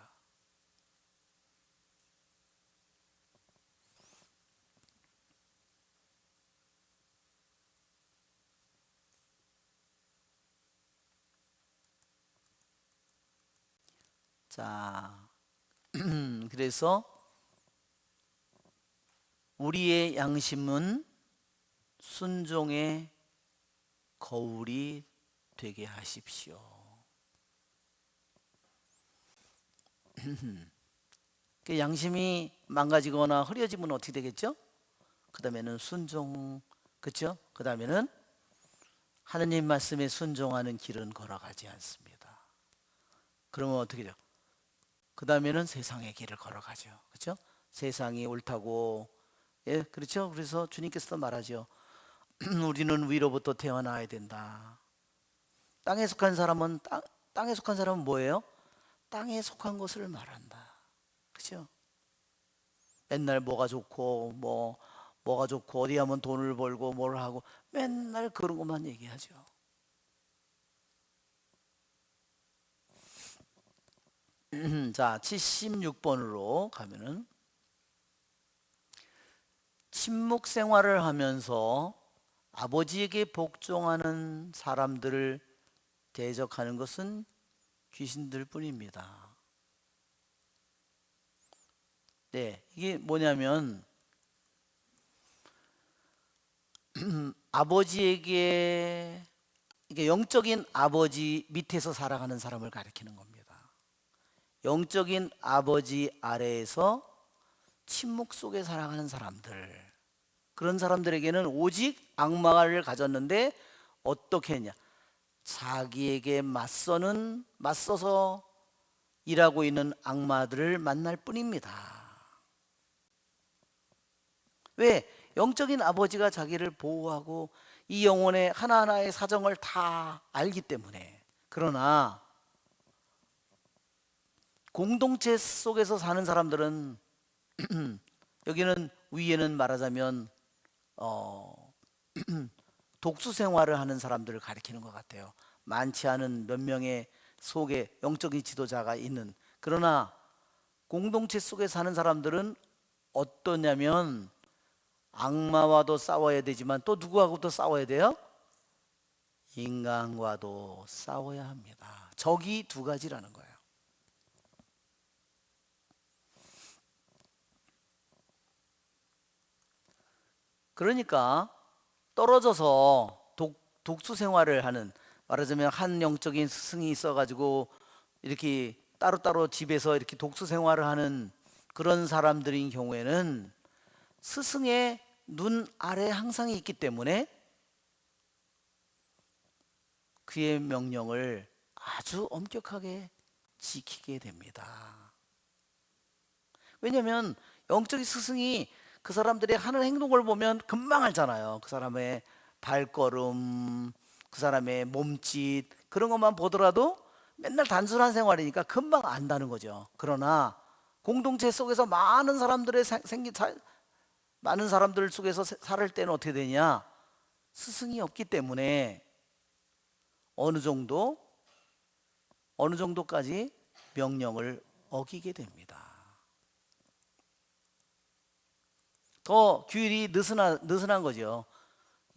자, 그래서 우리의 양심은 순종의 거울이 되게 하십시오. 그 양심이 망가지거나 흐려지면 어떻게 되겠죠? 그 다음에는 순종, 그렇죠? 그 다음에는 하느님 말씀에 순종하는 길은 걸어가지 않습니다. 그러면 어떻게 돼요? 그 다음에는 세상의 길을 걸어가죠. 그렇죠? 세상이 옳다고, 예, 그렇죠? 그래서 주님께서도 말하죠. 우리는 위로부터 태어나야 된다. 땅에 속한 사람은 땅에 속한 사람은 뭐예요? 땅에 속한 것을 말한다. 그렇죠? 맨날 뭐가 좋고 뭐가 좋고 어디 하면 돈을 벌고 뭘 하고 맨날 그런 것만 얘기하죠. 자, 76번으로 가면은, 침묵 생활을 하면서 아버지에게 복종하는 사람들을 대적하는 것은 귀신들 뿐입니다. 네, 이게 뭐냐면 아버지에게, 이게 영적인 아버지 밑에서 살아가는 사람을 가리키는 겁니다. 영적인 아버지 아래에서 침묵 속에 살아가는 사람들, 그런 사람들에게는 오직 악마를 가졌는데 어떻게 했냐? 자기에게 맞서서 일하고 있는 악마들을 만날 뿐입니다. 왜? 영적인 아버지가 자기를 보호하고 이 영혼의 하나하나의 사정을 다 알기 때문에. 그러나 공동체 속에서 사는 사람들은 여기는 위에는 말하자면 독수 생활을 하는 사람들을 가리키는 것 같아요. 많지 않은 몇 명의 속에 영적인 지도자가 있는. 그러나 공동체 속에 사는 사람들은 어떠냐면 악마와도 싸워야 되지만 또 누구하고도 싸워야 돼요? 인간과도 싸워야 합니다. 적이 두 가지라는 거예요. 그러니까 떨어져서 독수 생활을 하는, 말하자면 한 영적인 스승이 있어가지고 이렇게 따로따로 집에서 이렇게 독수 생활을 하는 그런 사람들인 경우에는 스승의 눈 아래 항상 있기 때문에 그의 명령을 아주 엄격하게 지키게 됩니다. 왜냐하면 영적인 스승이 그 사람들이 하는 행동을 보면 금방 알잖아요. 그 사람의 발걸음, 그 사람의 몸짓, 그런 것만 보더라도 맨날 단순한 생활이니까 금방 안다는 거죠. 그러나 공동체 속에서 많은 사람들 속에서 살을 때는 어떻게 되냐? 스승이 없기 때문에 어느 정도까지 명령을 어기게 됩니다. 더 규율이 느슨한 거죠.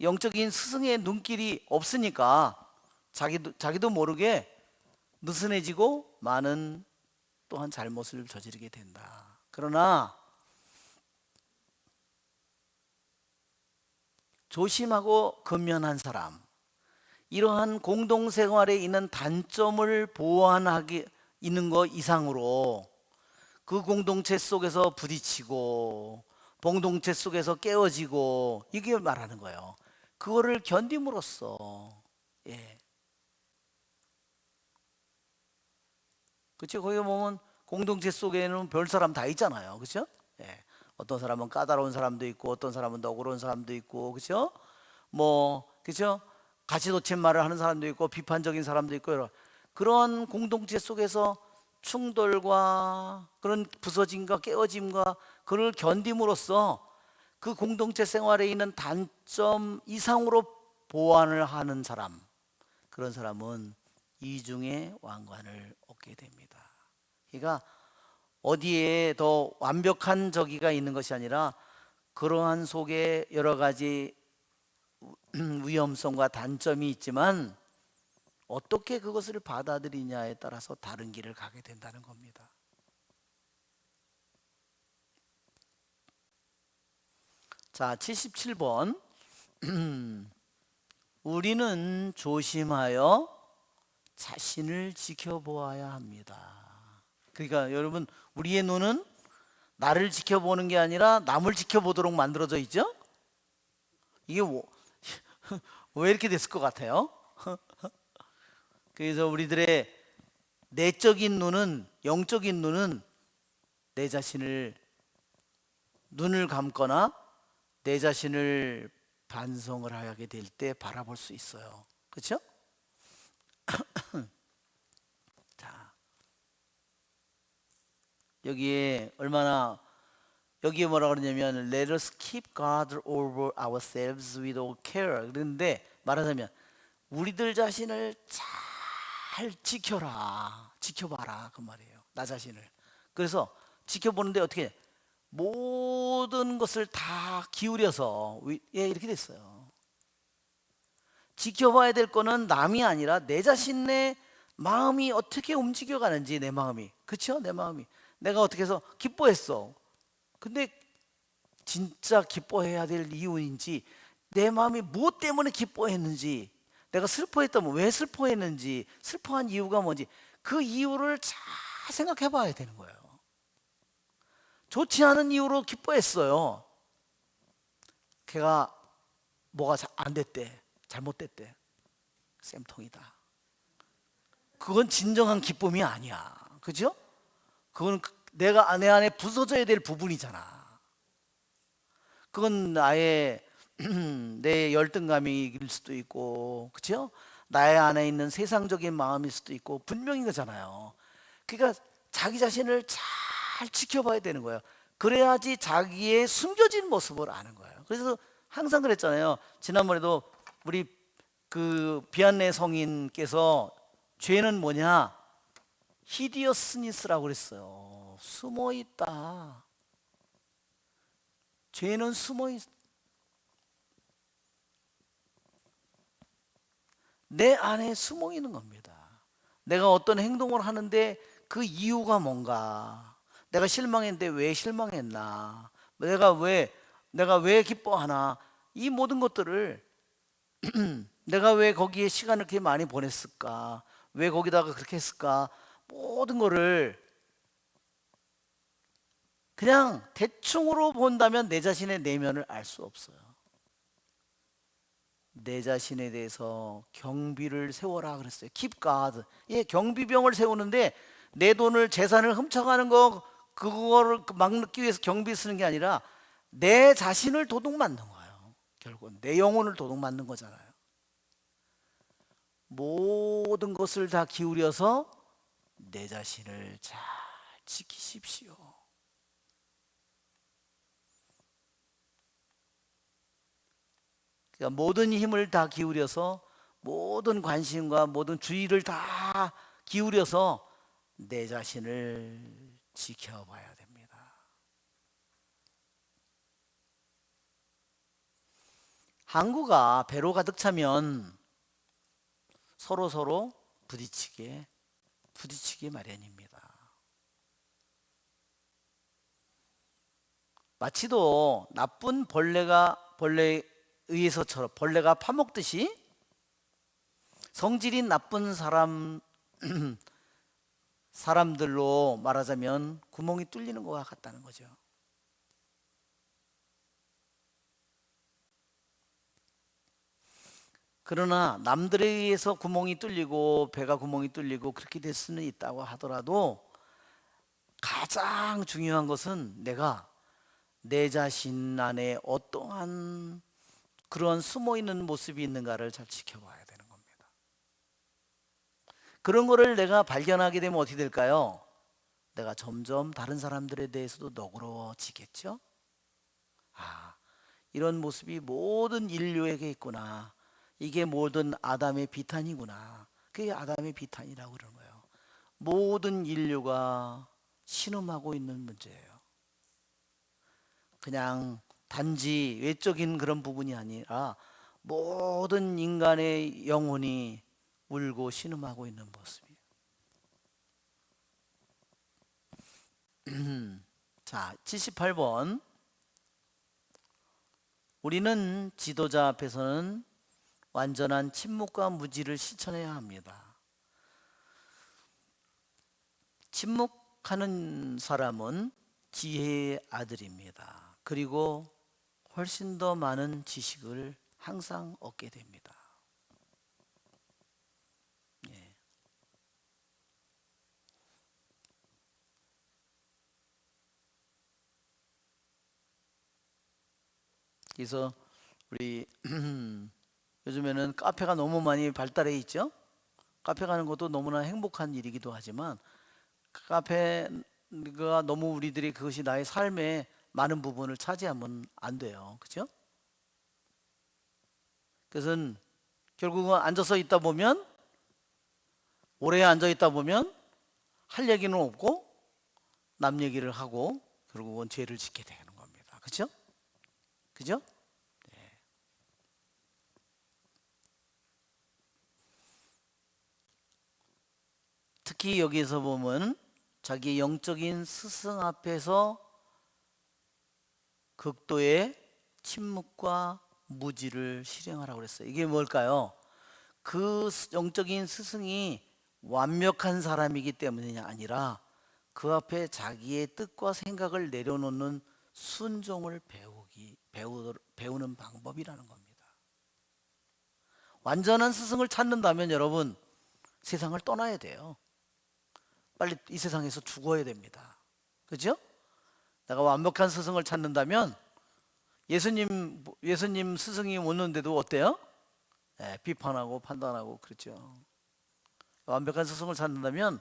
영적인 스승의 눈길이 없으니까 자기도 모르게 느슨해지고 많은 또한 잘못을 저지르게 된다. 그러나 조심하고 근면한 사람, 이러한 공동생활에 있는 단점을 보완하기 있는 것 이상으로 그 공동체 속에서 부딪히고 공동체 속에서 깨어지고, 이게 말하는 거예요. 그거를 견딤으로써, 예, 그렇죠. 거기 보면 공동체 속에는 별 사람 다 있잖아요. 그렇죠? 예. 어떤 사람은 까다로운 사람도 있고 어떤 사람은 너그러운 사람도 있고, 그렇죠? 그렇죠? 가시돋친 말을 하는 사람도 있고 비판적인 사람도 있고, 그런 공동체 속에서 충돌과 그런 부서짐과 깨어짐과 그걸 견딤으로써 그 공동체 생활에 있는 단점 이상으로 보완을 하는 사람, 그런 사람은 이중의 왕관을 얻게 됩니다. 그러니까 어디에 더 완벽한 저기가 있는 것이 아니라 그러한 속에 여러 가지 위험성과 단점이 있지만 어떻게 그것을 받아들이냐에 따라서 다른 길을 가게 된다는 겁니다. 자, 77번. 우리는 조심하여 자신을 지켜보아야 합니다. 그러니까 여러분, 우리의 눈은 나를 지켜보는 게 아니라 남을 지켜보도록 만들어져 있죠? 이게 왜 이렇게 됐을 것 같아요? 그래서 우리들의 내적인 눈은, 영적인 눈은 내 자신을, 눈을 감거나 내 자신을 반성을 하게 될 때 바라볼 수 있어요. 그렇죠? 자, 여기에 뭐라 그러냐면 let us keep guard over ourselves with all care. 그런데 말하자면 우리들 자신을 잘 지켜봐라, 그 말이에요. 나 자신을. 그래서 지켜보는데 어떻게 모든 것을 다 기울여서, 이렇게 됐어요. 지켜봐야 될 거는 남이 아니라 내 자신의 마음이 어떻게 움직여가는지, 내 마음이, 그렇죠? 내 마음이 내가 어떻게 해서 기뻐했어. 근데 진짜 기뻐해야 될 이유인지, 내 마음이 무엇 때문에 기뻐했는지, 내가 슬퍼했다면 왜 슬퍼했는지, 슬퍼한 이유가 뭔지, 그 이유를 잘 생각해 봐야 되는 거예요. 좋지 않은 이유로 기뻐했어요. 걔가 뭐가 안 됐대, 잘못됐대, 쌤통이다. 그건 진정한 기쁨이 아니야. 그죠? 그건 내가 내 안에 부서져야 될 부분이잖아. 그건 나의 내 열등감일 수도 있고, 그렇죠? 나의 안에 있는 세상적인 마음일 수도 있고, 분명히 거잖아요. 그러니까 자기 자신을 잘 지켜봐야 되는 거예요. 그래야지 자기의 숨겨진 모습을 아는 거예요. 그래서 항상 그랬잖아요. 지난번에도 우리 그 비안내 성인께서 죄는 뭐냐? 히디어스니스라고 그랬어요. 숨어 있다. 죄는 숨어 있. 내 안에 숨어 있는 겁니다. 내가 어떤 행동을 하는데 그 이유가 뭔가? 내가 실망했는데 왜 실망했나? 내가 왜 기뻐하나? 이 모든 것들을 내가 왜 거기에 시간을 그렇게 많이 보냈을까? 왜 거기다가 그렇게 했을까? 모든 거를 그냥 대충으로 본다면 내 자신의 내면을 알 수 없어요. 내 자신에 대해서 경비를 세워라 그랬어요. Keep God. 예, 경비병을 세우는데 내 돈을 재산을 훔쳐가는 거 그거를 막기 위해서 경비 쓰는 게 아니라 내 자신을 도둑 맞는 거예요. 결국은 내 영혼을 도둑 맞는 거잖아요. 모든 것을 다 기울여서 내 자신을 잘 지키십시오. 그러니까 모든 힘을 다 기울여서 모든 관심과 모든 주의를 다 기울여서 내 자신을 지켜봐야 됩니다. 항구가 배로 가득 차면 서로 부딪히게 마련입니다. 마치도 나쁜 벌레에 의해서처럼 벌레가 파먹듯이 성질이 나쁜 사람들로 말하자면 구멍이 뚫리는 것 같다는 거죠. 그러나 남들에 의해서 구멍이 뚫리고 배가 구멍이 뚫리고 그렇게 될 수는 있다고 하더라도 가장 중요한 것은 내가 내 자신 안에 어떠한 그런 숨어있는 모습이 있는가를 잘 지켜봐야 되는 겁니다. 그런 거를 내가 발견하게 되면 어떻게 될까요? 내가 점점 다른 사람들에 대해서도 너그러워지겠죠? 아, 이런 모습이 모든 인류에게 있구나. 이게 모든 아담의 비탄이구나. 그게 아담의 비탄이라고 그러는 거예요. 모든 인류가 신음하고 있는 문제예요. 그냥 단지 외적인 그런 부분이 아니라 모든 인간의 영혼이 울고 신음하고 있는 모습이에요. 자, 78번. 우리는 지도자 앞에서는 완전한 침묵과 무지를 실천해야 합니다. 침묵하는 사람은 지혜의 아들입니다. 그리고 훨씬 더 많은 지식을 항상 얻게 됩니다. 예. 그래서 우리 요즘에는 카페가 너무 많이 발달해 있죠. 카페 가는 것도 너무나 행복한 일이기도 하지만 카페가 너무 우리들이 그것이 나의 삶의 많은 부분을 차지하면 안 돼요. 그렇죠? 그것은 결국은 앉아서 있다 보면 오래 앉아 있다 보면 할 얘기는 없고 남 얘기를 하고 결국은 죄를 짓게 되는 겁니다. 그렇죠? 그죠? 특히 여기에서 보면 자기 영적인 스승 앞에서 극도의 침묵과 무지를 실행하라고 그랬어요. 이게 뭘까요? 그 영적인 스승이 완벽한 사람이기 때문이 아니라 그 앞에 자기의 뜻과 생각을 내려놓는 순종을 배우는 방법이라는 겁니다. 완전한 스승을 찾는다면 여러분 세상을 떠나야 돼요. 빨리 이 세상에서 죽어야 됩니다. 그죠? 내가 완벽한 스승을 찾는다면 예수님 스승이 오는데도 어때요? 네, 비판하고 판단하고 그렇죠. 완벽한 스승을 찾는다면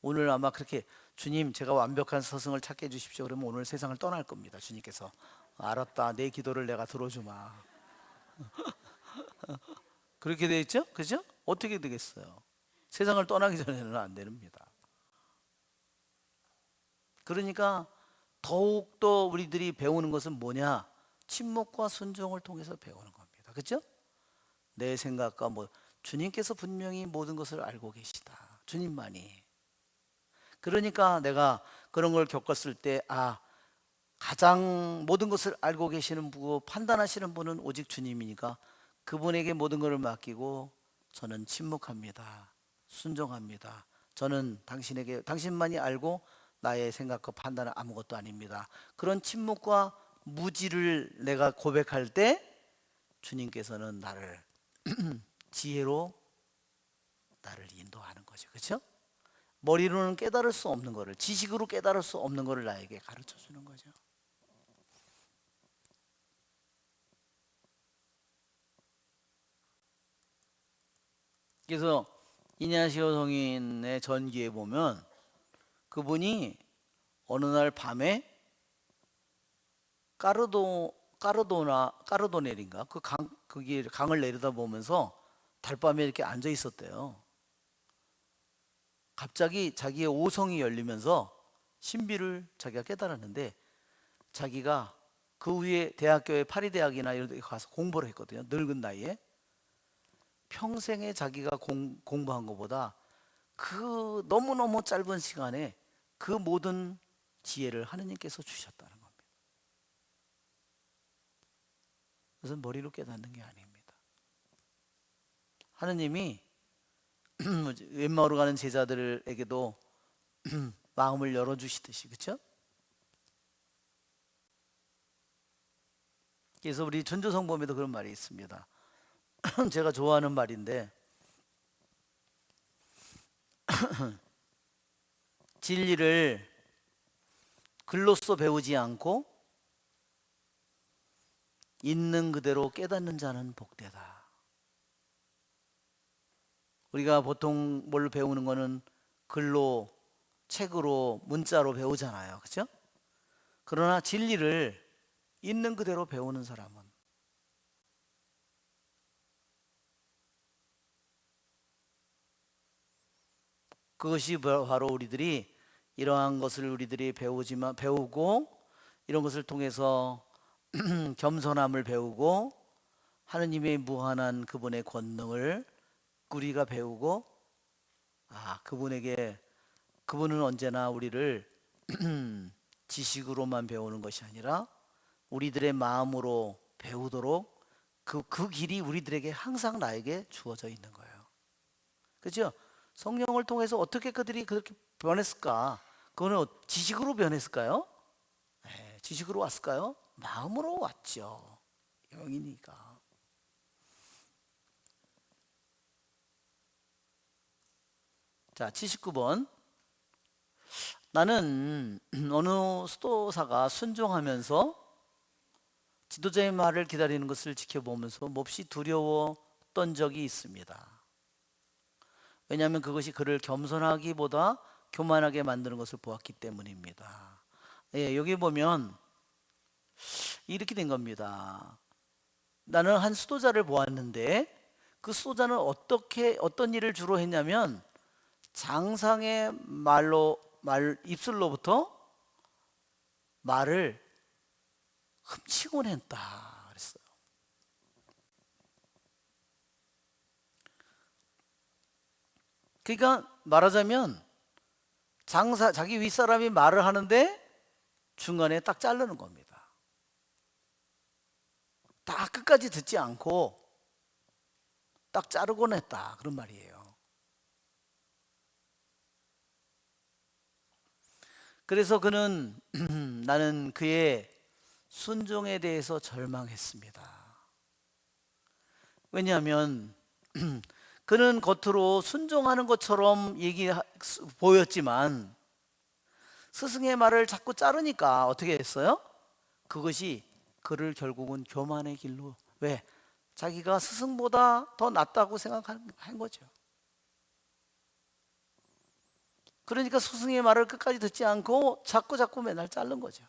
오늘 아마 그렇게 주님 제가 완벽한 스승을 찾게 해주십시오. 그러면 오늘 세상을 떠날 겁니다. 주님께서 알았다. 내 기도를 내가 들어주마. 그렇게 돼 있죠? 그죠? 어떻게 되겠어요? 세상을 떠나기 전에는 안 됩니다. 그러니까 더욱더 우리들이 배우는 것은 뭐냐? 침묵과 순종을 통해서 배우는 겁니다. 그렇죠? 내 생각과 뭐 주님께서 분명히 모든 것을 알고 계시다. 주님만이. 그러니까 내가 그런 걸 겪었을 때 가장 모든 것을 알고 계시는 분, 판단하시는 분은 오직 주님이니까 그분에게 모든 것을 맡기고 저는 침묵합니다. 순종합니다. 저는 당신만이 알고 나의 생각과 판단은 아무것도 아닙니다. 그런 침묵과 무지를 내가 고백할 때 주님께서는 나를 지혜로 나를 인도하는 거죠. 그렇죠? 머리로는 깨달을 수 없는 거를, 지식으로 깨달을 수 없는 거를 나에게 가르쳐 주는 거죠. 그래서 이냐시오 성인의 전기에 보면 그분이 어느 날 밤에 까르도넬인가 거기 강을 내려다 보면서 달밤에 이렇게 앉아 있었대요. 갑자기 자기의 오성이 열리면서 신비를 자기가 깨달았는데, 자기가 그 위에 대학교에 파리대학이나 이런 데 가서 공부를 했거든요. 늙은 나이에. 평생에 자기가 공부한 것보다 그 너무너무 짧은 시간에 그 모든 지혜를 하느님께서 주셨다는 겁니다. 그것은 머리로 깨닫는 게 아닙니다. 하느님이 엠마오로 가는 제자들에게도 마음을 열어주시듯이, 그렇죠? 그래서 우리 전조성범에도 그런 말이 있습니다. 제가 좋아하는 말인데, 진리를 글로써 배우지 않고 있는 그대로 깨닫는 자는 복되다. 우리가 보통 뭘 배우는 거는 글로, 책으로, 문자로 배우잖아요. 그렇죠? 그러나 진리를 있는 그대로 배우는 사람은, 그것이 바로 우리들이 이러한 것을 우리들이 배우고 이런 것을 통해서 겸손함을 배우고 하느님의 무한한 그분의 권능을 우리가 배우고, 그분은 언제나 우리를 지식으로만 배우는 것이 아니라 우리들의 마음으로 배우도록 그 길이 우리들에게 항상 나에게 주어져 있는 거예요. 그렇죠? 성령을 통해서 어떻게 그들이 그렇게 변했을까? 그거는 지식으로 변했을까요? 네, 지식으로 왔을까요? 마음으로 왔죠. 영이니까. 자, 79번. 나는 어느 수도사가 순종하면서 지도자의 말을 기다리는 것을 지켜보면서 몹시 두려웠던 적이 있습니다. 왜냐하면 그것이 그를 겸손하기보다 교만하게 만드는 것을 보았기 때문입니다. 예, 여기 보면 이렇게 된 겁니다. 나는 한 수도자를 보았는데 그 수도자는 어떤 일을 주로 했냐면 장상의 입술로부터 말을 훔치곤 했다 그랬어요. 그러니까 말하자면 자기 윗사람이 말을 하는데 중간에 딱 자르는 겁니다. 다 끝까지 듣지 않고 딱 자르곤 했다 그런 말이에요. 그래서 그는 나는 그의 순종에 대해서 절망했습니다. 왜냐하면 그는 겉으로 순종하는 것처럼 보였지만 스승의 말을 자꾸 자르니까 어떻게 했어요? 그것이 그를 결국은 교만의 길로, 왜? 자기가 스승보다 더 낫다고 생각한 거죠. 그러니까 스승의 말을 끝까지 듣지 않고 자꾸 맨날 자른 거죠.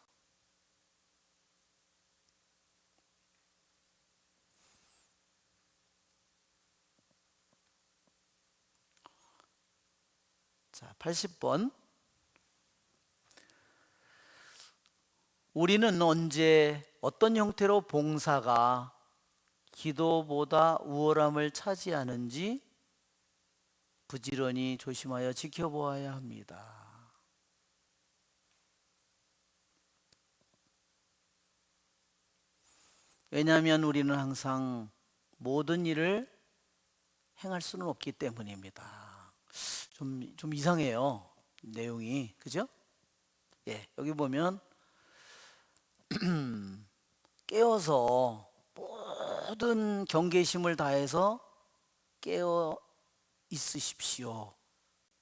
자, 80번. 우리는 언제 어떤 형태로 봉사가 기도보다 우월함을 차지하는지 부지런히 조심하여 지켜보아야 합니다. 왜냐하면 우리는 항상 모든 일을 행할 수는 없기 때문입니다. 좀 이상해요. 내용이. 그죠? 예, 여기 보면 깨어서 모든 경계심을 다해서 깨어 있으십시오.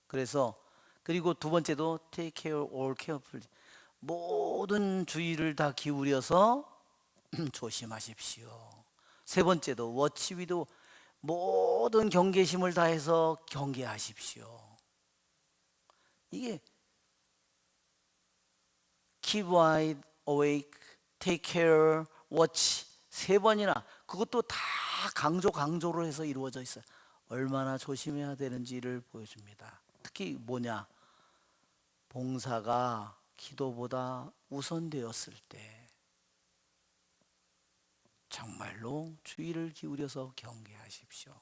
그래서 그리고 두 번째도 take care all carefully. 모든 주의를 다 기울여서 조심하십시오. 세 번째도 watch with 모든 경계심을 다해서 경계하십시오. 이게 keep wide awake, take care, watch 세 번이나 그것도 다 강조로 해서 이루어져 있어요. 얼마나 조심해야 되는지를 보여줍니다. 특히 뭐냐? 봉사가 기도보다 우선되었을 때 정말로 주의를 기울여서 경계하십시오.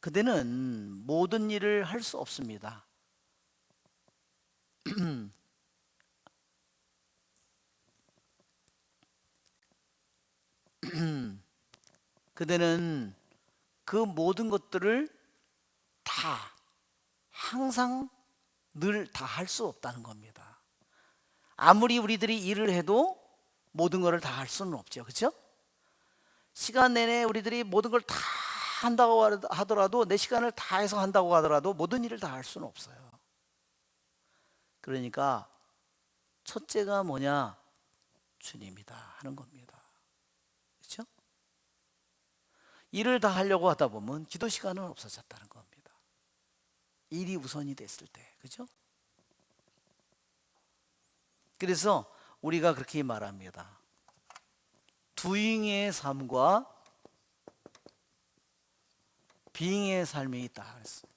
그대는 모든 일을 할 수 없습니다. 그대는 그 모든 것들을 다 항상 늘 다 할 수 없다는 겁니다. 아무리 우리들이 일을 해도 모든 것을 다 할 수는 없죠. 그렇죠? 시간 내내 우리들이 모든 걸 다 한다고 하더라도 내 시간을 다 해서 한다고 하더라도 모든 일을 다 할 수는 없어요. 그러니까 첫째가 뭐냐? 주님이다 하는 겁니다. 그렇죠? 일을 다 하려고 하다 보면 기도 시간은 없어졌다는 겁니다. 일이 우선이 됐을 때. 그렇죠? 그래서 우리가 그렇게 말합니다. doing의 삶과 being의 삶이 있다 그랬어요.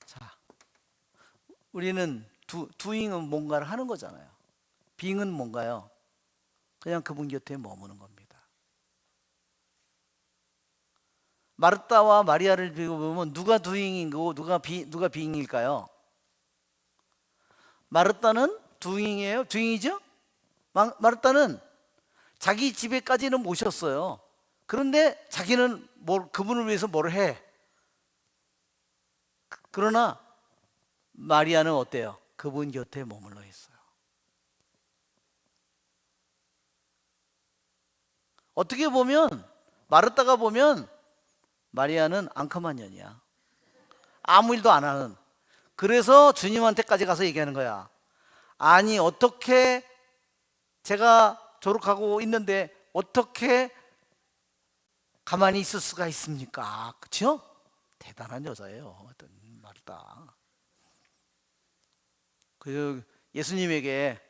자, 우리는 doing은 뭔가를 하는 거잖아요. being은 뭔가요? 그냥 그분 곁에 머무는 겁니다. 마르다와 마리아를 보면 누가 doing인 거고 누가 being일까요? 마르다는 doing이에요. doing이죠? 마르다는 자기 집에까지는 모셨어요. 그런데 자기는 그분을 위해서 뭘 해? 그러나 마리아는 어때요? 그분 곁에 머물러 있어요. 어떻게 보면 마르다가 보면 마리아는 앙큼한 년이야. 아무 일도 안 하는. 그래서 주님한테까지 가서 얘기하는 거야. 아니 어떻게 제가 조룩하고 있는데 어떻게 가만히 있을 수가 있습니까? 그렇죠? 대단한 여자예요. 마르다. 그 예수님에게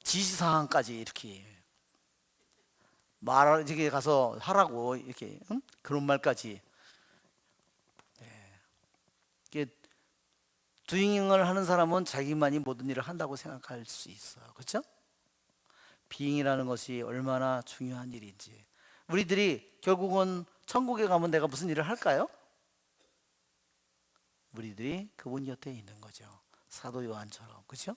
지시사항까지 이렇게 말하게 가서 하라고 이렇게 그런 말까지. 이게 doing을 하는 사람은 자기만이 모든 일을 한다고 생각할 수 있어요. 그렇죠? being이라는 것이 얼마나 중요한 일인지. 우리들이 결국은 천국에 가면 내가 무슨 일을 할까요? 우리들이 그분 곁에 있는 거죠. 사도 요한처럼. 그렇죠?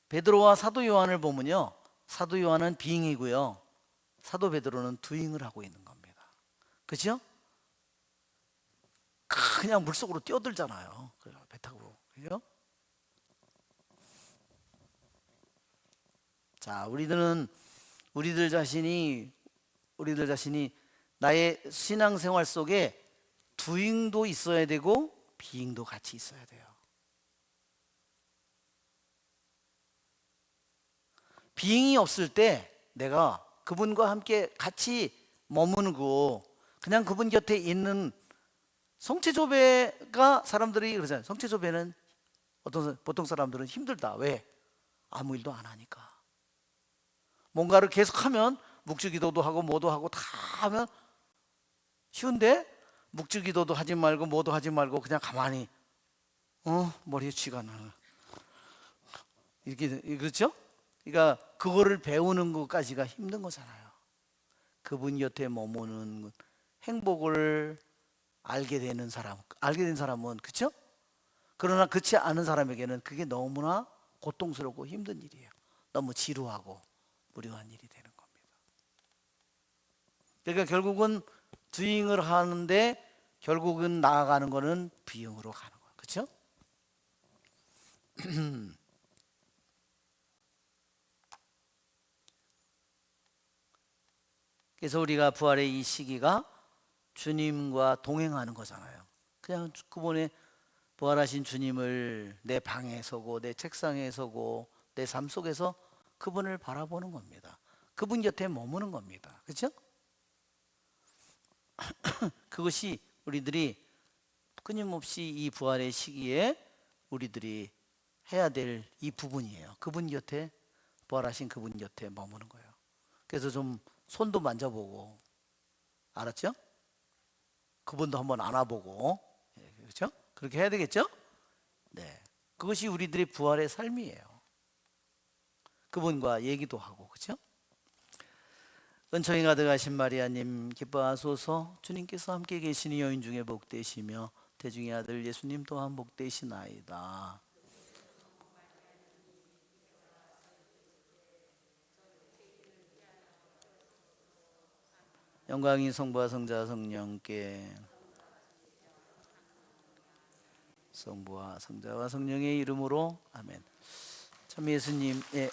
베드로와 사도 요한을 보면요, 사도 요한은 being이고요, 사도 베드로는 doing을 하고 있는 겁니다. 그렇죠? 그냥 물속으로 뛰어들잖아요. 배 타고. 그죠? 자, 우리들 자신이 나의 신앙생활 속에 doing도 있어야 되고 being도 같이 있어야 돼요. being이 없을 때 내가 그분과 함께 같이 머무르고 그냥 그분 곁에 있는 성체조배가 사람들이 그러잖아요. 성체조배는 보통 사람들은 힘들다. 왜? 아무 일도 안 하니까. 뭔가를 계속하면 묵주기도도 하고 뭐도 하고 다 하면 쉬운데 묵주기도도 하지 말고 뭐도 하지 말고 그냥 가만히 머리에 쥐가 나 이렇게 그렇죠? 그러니까 그거를 배우는 것까지가 힘든 거잖아요. 그분 곁에 머무는 행복을 알게 되는 사람, 알게 된 사람은 그렇죠? 그러나 그렇지 않은 사람에게는 그게 너무나 고통스럽고 힘든 일이에요. 너무 지루하고 무료한 일이 되는 겁니다. 그러니까 결국은 주행을 하는데 결국은 나아가는 거는 비용으로 가는 거예요. 그렇죠? 그래서 우리가 부활의 이 시기가 주님과 동행하는 거잖아요. 그냥 그분의 부활하신 주님을 내 방에 서고 내 책상에 서고 내 삶 속에서 그분을 바라보는 겁니다. 그분 곁에 머무는 겁니다. 그렇죠? 그것이 우리들이 끊임없이 이 부활의 시기에 우리들이 해야 될 이 부분이에요. 그분 곁에 부활하신 그분 곁에 머무는 거예요. 그래서 좀 손도 만져보고 알았죠? 그분도 한번 안아보고 그렇죠? 그렇게 해야 되겠죠? 네, 그것이 우리들의 부활의 삶이에요. 그분과 얘기도 하고 그렇죠? 은총이 가득하신 마리아님 기뻐하소서. 주님께서 함께 계시니 여인 중에 복되시며 태중의 아들 예수님 또한 복되시나이다. 영광이 성부와 성자와 성령께 성부와 성자와 성령의 이름으로 아멘. 참 예수님, 예.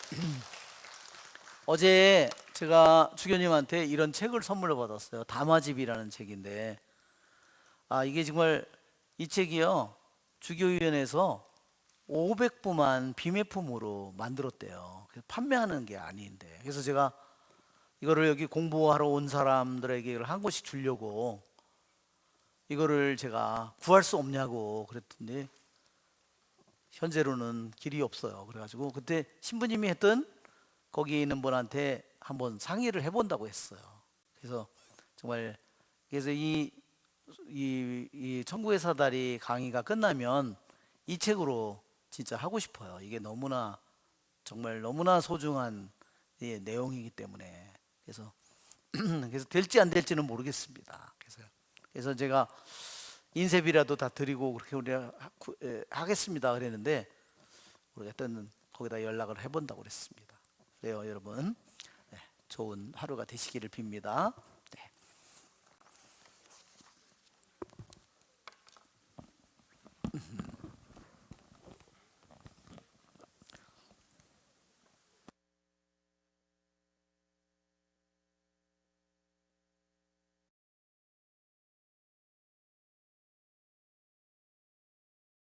어제 제가 주교님한테 이런 책을 선물로 받았어요. 담화집이라는 책인데 이게 정말 이 책이요 주교위원회에서 500부만 비매품으로 만들었대요. 그래서 판매하는 게 아닌데 그래서 제가 이거를 여기 공부하러 온 사람들에게 이걸 한 권씩 주려고 이거를 제가 구할 수 없냐고 그랬더니 현재로는 길이 없어요. 그래가지고 그때 신부님이 했던 거기에 있는 분한테 한번 상의를 해본다고 했어요. 그래서 정말 그래서 이 천국의 사다리 강의가 끝나면 이 책으로 진짜 하고 싶어요. 이게 너무나 정말 너무나 소중한 내용이기 때문에 그래서 그래서 될지 안 될지는 모르겠습니다. 그래서 제가 인쇄비라도 다 드리고 그렇게 우리가 하겠습니다 그랬는데 모르겠던 거기다 연락을 해본다고 그랬습니다. 그래요 여러분, 네, 좋은 하루가 되시기를 빕니다.